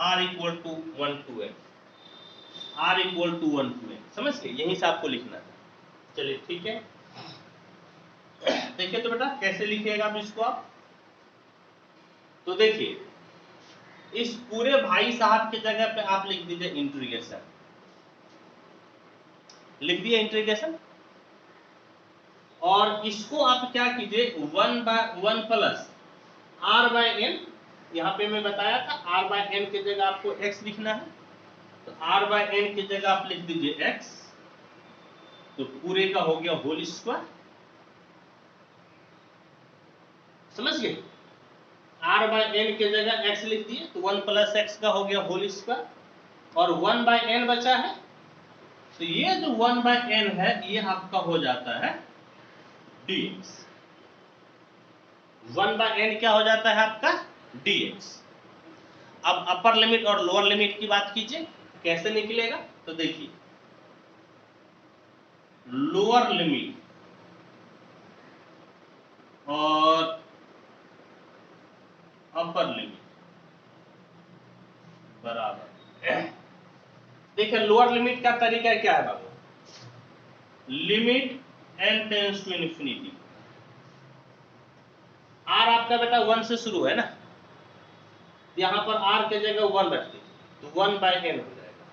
r equal to 1 to n, r equal to 1 to n, समझ गए, यहीं से आपको लिखना था। चलिए ठीक है, देखिए तो बेटा कैसे लिखिएगा आप इसको, आप तो देखिए इस पूरे भाई साहब की जगह पे आप लिख दीजिए इंटीग्रेशन, लिख दिए इंटीग्रेशन, और इसको आप क्या कीजिए 1 प्लस r बाय n, यहाँ पे मैं बताया था r बाय n की जगह आपको x लिखना है, तो r बाय n की जगह आप लिख दीजिए x, तो पूरे का हो गया होल स्क्वायर, समझ गए, r बाय n की जगह x लिख दिए तो 1 प्लस x का हो गया होल स्क्वायर, और 1 बाय n बचा है, तो ये जो 1 बाय n है ये आपका हो जाता है dx, 1 बाय n क्या हो जाता है आपका dx। अब अपर लिमिट और लोअर लिमिट की बात कीजिए कैसे निकलेगा, तो देखिए लोअर लिमिट और अपर लिमिट बराबर, देखिए लोअर लिमिट का तरीका क्या है बाबू, limit n tends to infinity, r आपका बेटा 1 से शुरू है ना, यहां पर r के जगह 1 रख दीजिए तो 1 बाय n हो जाएगा,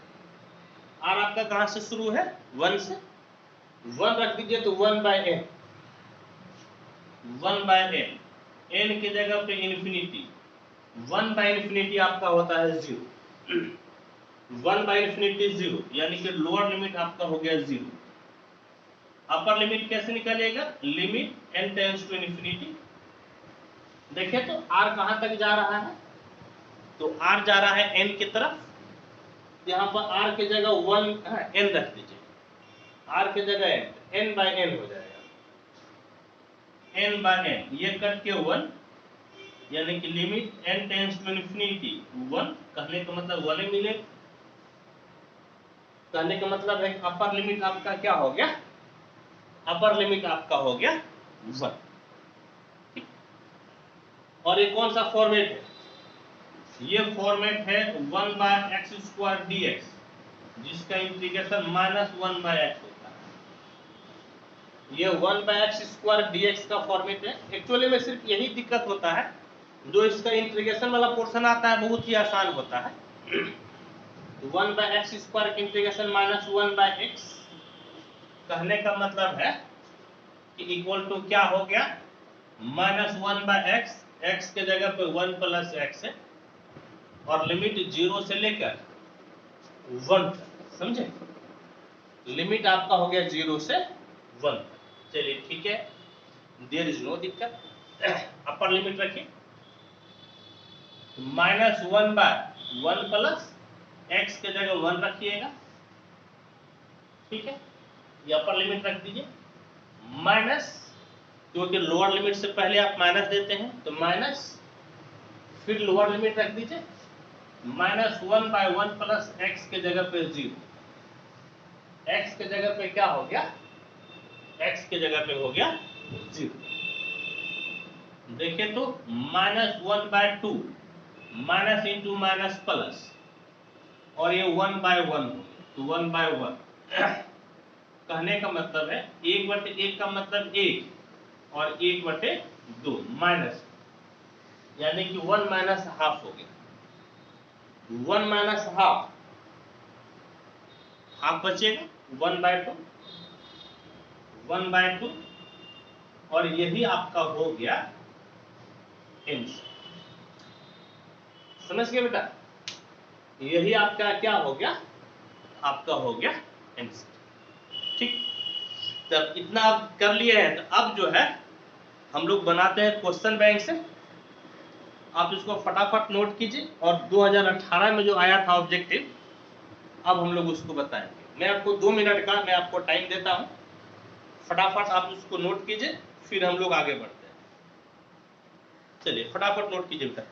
r आपका कहां से शुरू है 1 से, 1 रख दीजिए तो 1 by n, 1 by n, n की जगह पे इन्फिनिटी, 1 बाय इन्फिनिटी आपका होता है 0, 1 बाय इन्फिनिटी 0, यानी कि लोअर लिमिट आपका हो गया 0। अपर लिमिट कैसे निकलेगा, limit n tends to infinity, देखिए तो r कहां तक जा रहा है, तो r जा रहा है n की तरफ, यहाँ पर r की जगह 1 n रख दीजिए, r की जगह n बाय n हो जाएगा, n बाय n, ये कट के 1, यानी कि limit n tends to infinity 1, कहने का मतलब 1 ही मिले, कहने का मतलब है अपर लिमिट आपका क्या हो गया, अपर लिमिट आपका हो गया 1, ठीक। और ये कौन सा फॉर्मेट है, ये फॉर्मेट है 1 बाय एक्स स्क्वायर dx, जिसका इंटीग्रेशन -1 बाय x होता है, ये 1 बाय एक्स स्क्वायर dx का फॉर्मेट है। एक्चुअली में सिर्फ यही दिक्कत होता है, जो इसका इंटीग्रेशन वाला पोर्शन आता है बहुत ही आसान होता है, 1 by x square integration -1 by x, कहने का मतलब है कि इक्वल टू क्या हो गया, -1 बाय x, x के जगह पे 1 प्लस x है, और लिमिट 0 से लेकर 1 तक, समझे, लिमिट आपका हो गया 0 से 1, चलिए ठीक है, देयर इज नो दिक्कत। अपर लिमिट रखिए -1 बाय 1 प्लस x के जगह 1 रखिएगा, ठीक है, ये अपर लिमिट रख दीजिए, माइनस, क्योंकि लोअर लिमिट से पहले आप माइनस देते हैं तो माइनस, फिर लोअर लिमिट रख दीजिए, -1 बाय 1 प्लस x के जगह पे 0, x के जगह पे क्या हो गया, x के जगह पे हो गया 0, देखिए तो -1 by 2, minus into minus plus, और ये 1 बाय 1, तो 1 बाय 1, कहने का मतलब है 1/1 का मतलब 1 और 1/2 माइनस, यानी कि 1 माइनस हाफ हो गया, 1 माइनस हाफ, हाफ बचेगा 1/2, 1/2, और यही आपका हो गया आंसर, समझ गए बेटा, यही आपका क्या हो गया, आपका हो गया आंसर, ठीक। तब इतना आप कर लिए हैं, तो अब जो है हम लोग बनाते हैं क्वेश्चन बैंक से, आप इसको फटाफट नोट कीजिए, और 2018 में जो आया था ऑब्जेक्टिव, अब हम लोग उसको बताएंगे। मैं आपको 2 मिनट का मैं आपको टाइम देता हूं, फटाफट आप उसको नोट कीजिए, फिर हम लोग आगे बढ़ते हैं। चलिए फटाफट नोट कीजिए बेटा।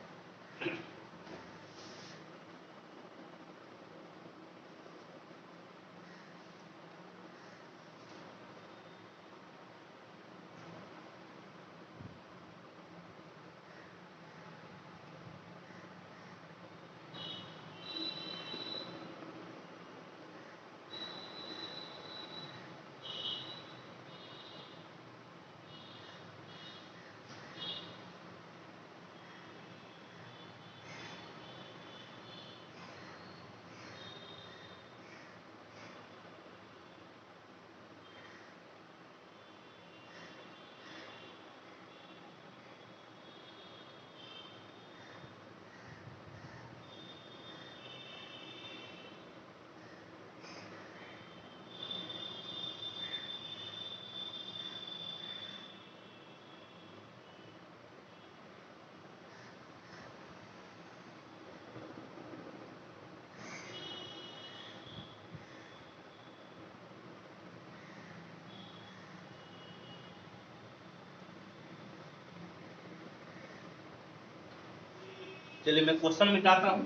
चलिए मैं क्वेश्चन मिटाता हूं,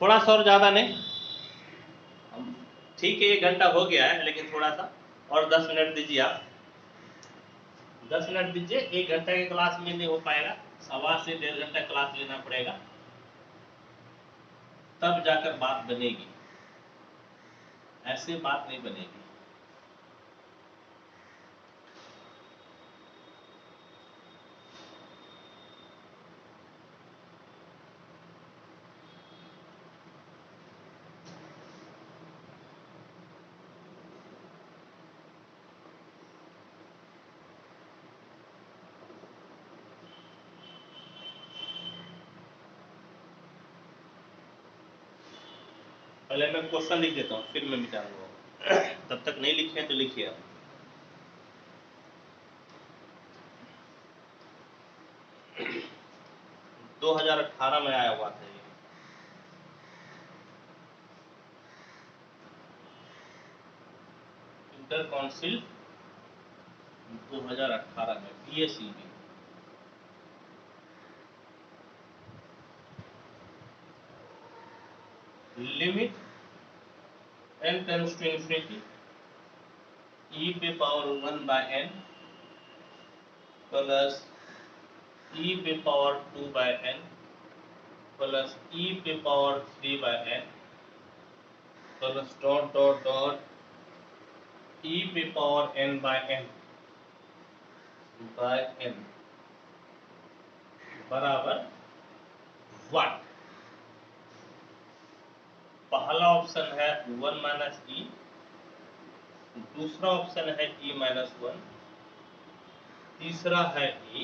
थोड़ा सा और ज्यादा नहीं, ठीक है 1 घंटा हो गया है, लेकिन थोड़ा सा और 10 मिनट दीजिए आप, 10 मिनट दीजिए। 1 घंटा के क्लास में नहीं हो पाएगा, 1.25 से 1.5 घंटा क्लास लेना पड़ेगा, तब जाकर बात बनेगी, ऐसे बात नहीं बनेगी। पहले मैं क्वेश्चन लिख देता हूँ, फिर मैं मिटाऊंगा। तब तक नहीं लिखे तो लिखिए आप। दो 2018 में आया हुआ था ये। इंटर काउंसिल 2018 में, PSEB। Limit n tends to infinity, e पे power 1 by n plus e पे power 2 by n plus e पे power 3 by n plus dot dot dot e पे पावर n by n बराबर 1। पहला option है 1 minus ई, दूसरा option है e minus 1, तीसरा है e,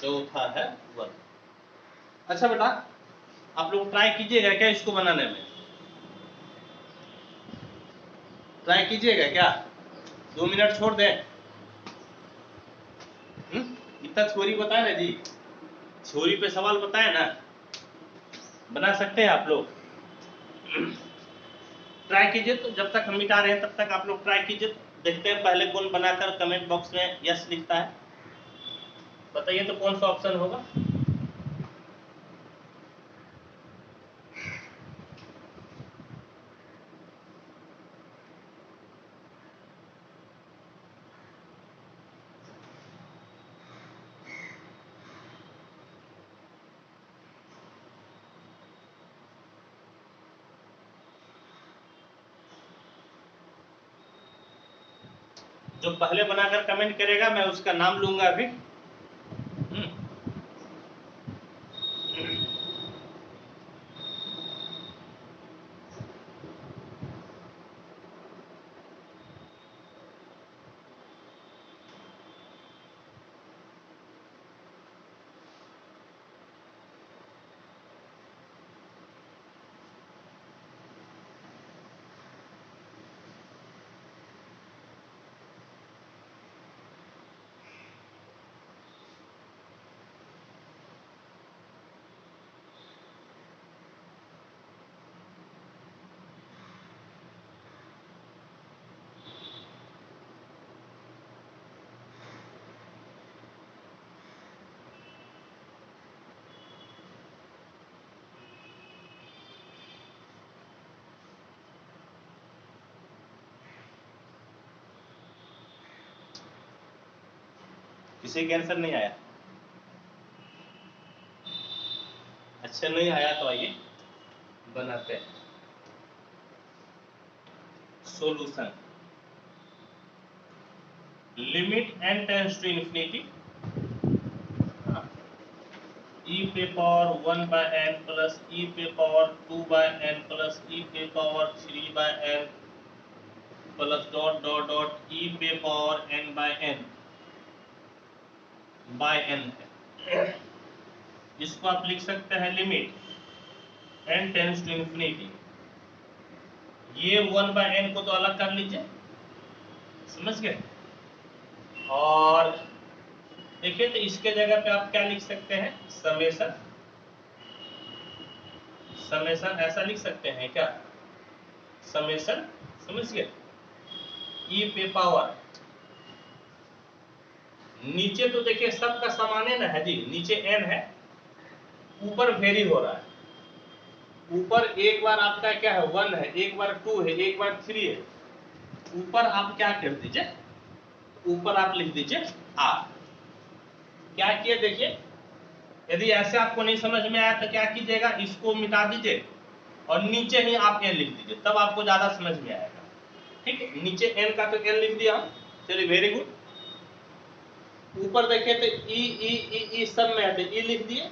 चौथा है 1। अच्छा बेटा, आप लोग ट्राई कीजिएगा क्या इसको बनाने में? ट्राई कीजिएगा क्या? 2 मिनट छोड़ दें? इतना थ्योरी बताए ना जी, थ्योरी पे सवाल बताए ना, बना सकते हैं आप लोग। ट्राई कीजिए, तो जब तक हम मिटा रहे हैं तब तक आप लोग ट्राई कीजिए, देखते हैं पहले कौन बनाकर कमेंट बॉक्स में यस लिखता है। बताइए तो कौन सा ऑप्शन होगा? जो पहले बनाकर कमेंट करेगा मैं उसका नाम लूंगा अभी। किसी का आंसर नहीं आया? अच्छा नहीं आया तो आइए बनाते हैं solution. Limit n tends to infinity e पे power 1 by n plus e पे power 2 by n plus e पे power 3 by n plus dot dot dot e पे पावर n by n है। इसको आप लिख सकते हैं limit n tends to infinity. ये 1 by n को तो अलग कर लीजिए, समझ गए? और देखिए तो इसके जगह पे आप क्या लिख सकते हैं, समेशन। समेशन ऐसा लिख सकते हैं क्या, समेशन, समझ गए? ई पे पावर, नीचे तो देखिए सबका समान है ना है जी, नीचे n है, ऊपर वेरी हो रहा है। ऊपर एक बार आपका क्या है 1 है, एक बार 2 है, एक बार 3 है। ऊपर आप क्या कर दीजिए, ऊपर आप लिख दीजिए r। क्या किए देखिए, यदि ऐसे आपको नहीं समझ में आया तो क्या कीजिएगा, इसको मिटा दीजिए और नीचे ही आप n लिख दीजिए, तब आपको ज्यादा समझ में आएगा। ठीक है, नीचे n का तो n लिख दिया हम, चलिए वेरी गुड। ऊपर देखिए तो ई सब में है तो ई लिख दिए,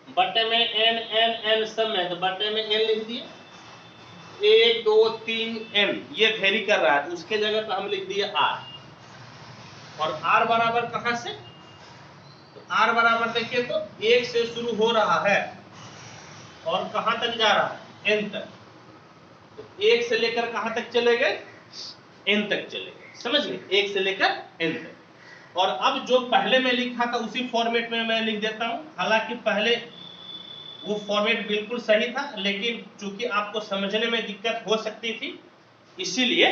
बटे में n सब में है तो बटे में n लिख दिए। 1 2 3 n ये वेरी कर रहा है तो उसके जगह पे हम लिख दिए r। और r बराबर कहां से, तो r बराबर देखिए तो 1 से शुरू हो रहा है और कहां तक जा रहा है, n तक। तो 1 से लेकर कहां तक चले गए, n तक चले गए, समझ गए? 1 से लेकर n तक। और अब जो पहले मैं लिखा था उसी फॉर्मेट में मैं लिख देता हूं। हालांकि पहले वो फॉर्मेट बिल्कुल सही था, लेकिन चूंकि आपको समझने में दिक्कत हो सकती थी, इसीलिए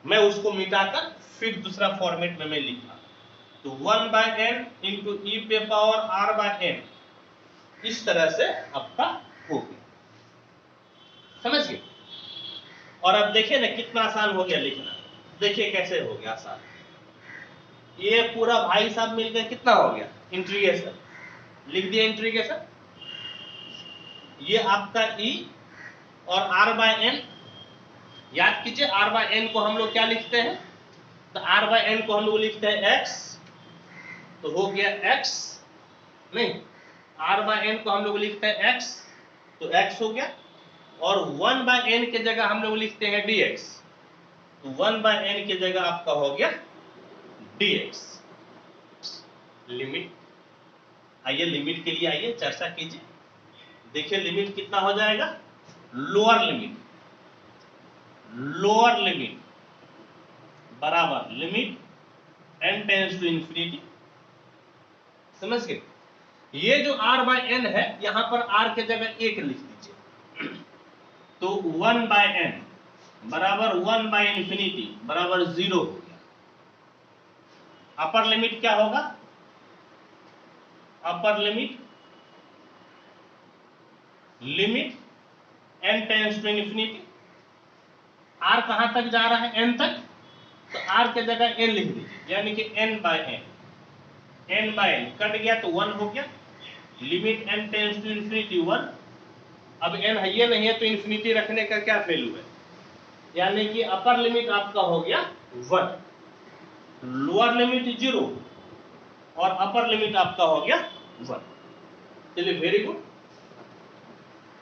मैं उसको मिटाकर फिर दूसरा फॉर्मेट में मैं लिखा। तो 1 by n इंटू ई पे पावर r by n, इस तरह से आपका हो गया, समझ गए? और अब देखिए ना कितना आसान हो गया लिखना, देखिए कैसे हो गया आसान। ये पूरा भाई साहब मिलकर कितना हो गया, इंटीग्रेशन, लिख दिया इंटीग्रेशन। ये आपका e और r by n, याद कीजिए r by n को हम लोग क्या लिखते हैं, तो r by n को हम लोग लिखते हैं x, तो हो गया x, नहीं r by n को हम लोग लिखते हैं x, तो x हो गया। और 1 by n के जगह हम लोग लिखते हैं dx, तो 1 by n के जगह आपका हो गया dx। लिमिट, आइए लिमिट के लिए आइए चर्चा कीजिए। देखिए लिमिट कितना हो जाएगा, लोअर लिमिट, लोअर लिमिट बराबर limit n tends to infinity, समझ गए? ये जो r by n है यहां पर r के जगह 1 लिख दीजिए, तो 1 by n बराबर 1 by इंफिनिटी बराबर 0 हो गया। अपर लिमिट क्या होगा, upper limit limit n tends to infinity, r कहां तक जा रहा है, n तक, तो r के जगह n लिख दीजिए, यानी कि n by n, n by n cut गया तो 1 हो गया। Limit n tends to infinity 1, अब n है ये नहीं है तो इंफिनिटी रखने का क्या वैल्यू है, यानी कि अपर लिमिट आपका हो गया 1, लोअर लिमिट 0 और अपर लिमिट आपका हो गया 1। चलिए वेरी गुड।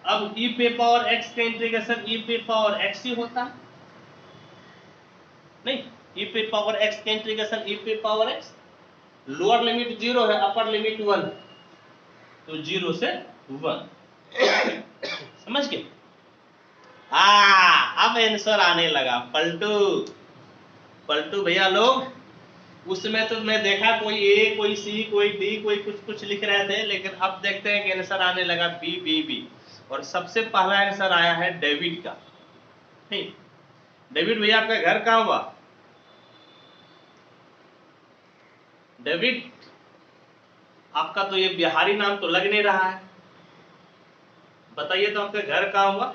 अब e पे पावर x का इंटीग्रेशन e पे पावर x ही होता है, नहीं e पे पावर x का इंटीग्रेशन e पे पावर x, लोअर लिमिट 0 है, अपर लिमिट 1, तो 0 से 1, समझ गए? अब आंसर आने लगा। पलटू पलटू भैया लोग, उसमें तो मैं देखा कोई ए कोई सी कोई डी कोई कुछ कुछ लिख रहे थे, लेकिन अब देखते हैं कि आंसर आने लगा बी बी बी। और सबसे पहला आंसर आया है डेविड का। ठीक, डेविड भैया आपका घर कहाँ हुआ, डेविड आपका तो ये बिहारी नाम तो लग नहीं रहा है, बताइए तो आपका घर कहाँ हुआ,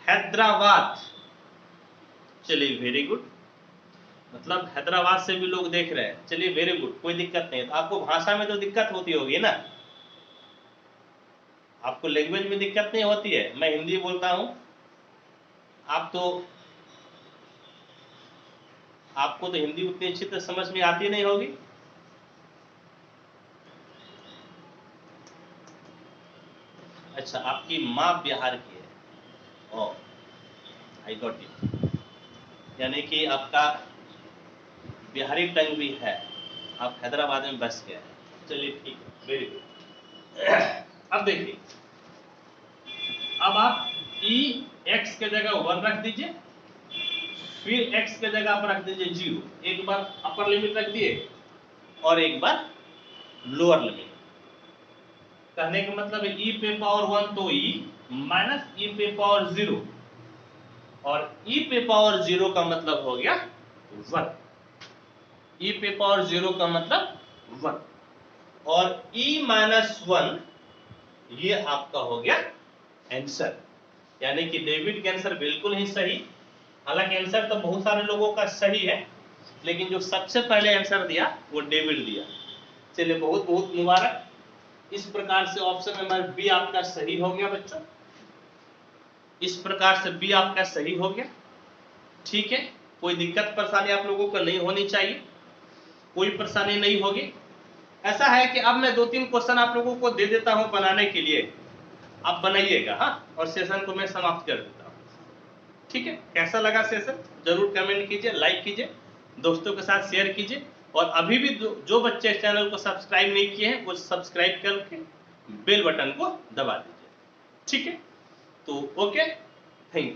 हैदराबाद। चलिए वेरी गुड। मतलब हैदराबाद से भी लोग देख रहे हैं, चलिए वेरी गुड, कोई दिक्कत नहीं है। तो आपको भाषा में तो दिक्कत होती होगी ना, आपको लैंग्वेज में दिक्कत नहीं होती है। मैं हिंदी बोलता हूं, आपको तो हिंदी उतनी अच्छी तरह समझ में आती नहीं होगी। अच्छा, आपकी माँ बिहार की है। ओ, आई गॉट इट, यानी कि आपका बिहारी टंग भी है, आप हैदराबाद में बस गए हैं। चलिए ठीक है, वेरी गुड। अब देखिए, अब आप ई एक्स के जगह 1 रख दीजिए, फिर x के जगह आप रख दीजिए 0। एक बार अपर लिमिट रख दिए और एक बार लोअर लिमिट। कहने का मतलब है e पे पावर 1 तो e माइनस e पे पावर 0, और e पे पावर 0 का मतलब हो गया 1। e पे पावर 0 का मतलब 1, और e माइनस 1 ये आपका हो गया आंसर। यानी कि डेविड का आंसर बिल्कुल ही सही। हालांकि आंसर तो बहुत सारे लोगों का सही है, लेकिन जो सबसे पहले आंसर दिया वो डेविड दिया। चलिए बहुत बहुत मुबारक। इस प्रकार से ऑप्शन नंबर बी आपका सही हो गया बच्चों, इस प्रकार से बी आपका सही हो गया। ठीक है, कोई दिक्कत परेशानी आप लोगों को नहीं होनी चाहिए, कोई परेशानी नहीं होगी। ऐसा है कि अब मैं 2-3 क्वेश्चन आप लोगों को दे देता हूं बनाने के लिए, आप बनाइएगा हाँ, और सेशन को मैं समाप्त कर देता हूं। ठीक है, कैसा लगा सेशन जरूर कमेंट कीजिए, लाइक कीजिए, दोस्तों के साथ शेयर कीजिए, और अभी भी जो बच्चे इस चैनल को सब्सक्राइब नहीं किए हैं वो सब्सक्राइब करके बेल बटन को दबा दीजिए। ठीक है, तो ओके, थैंक यू।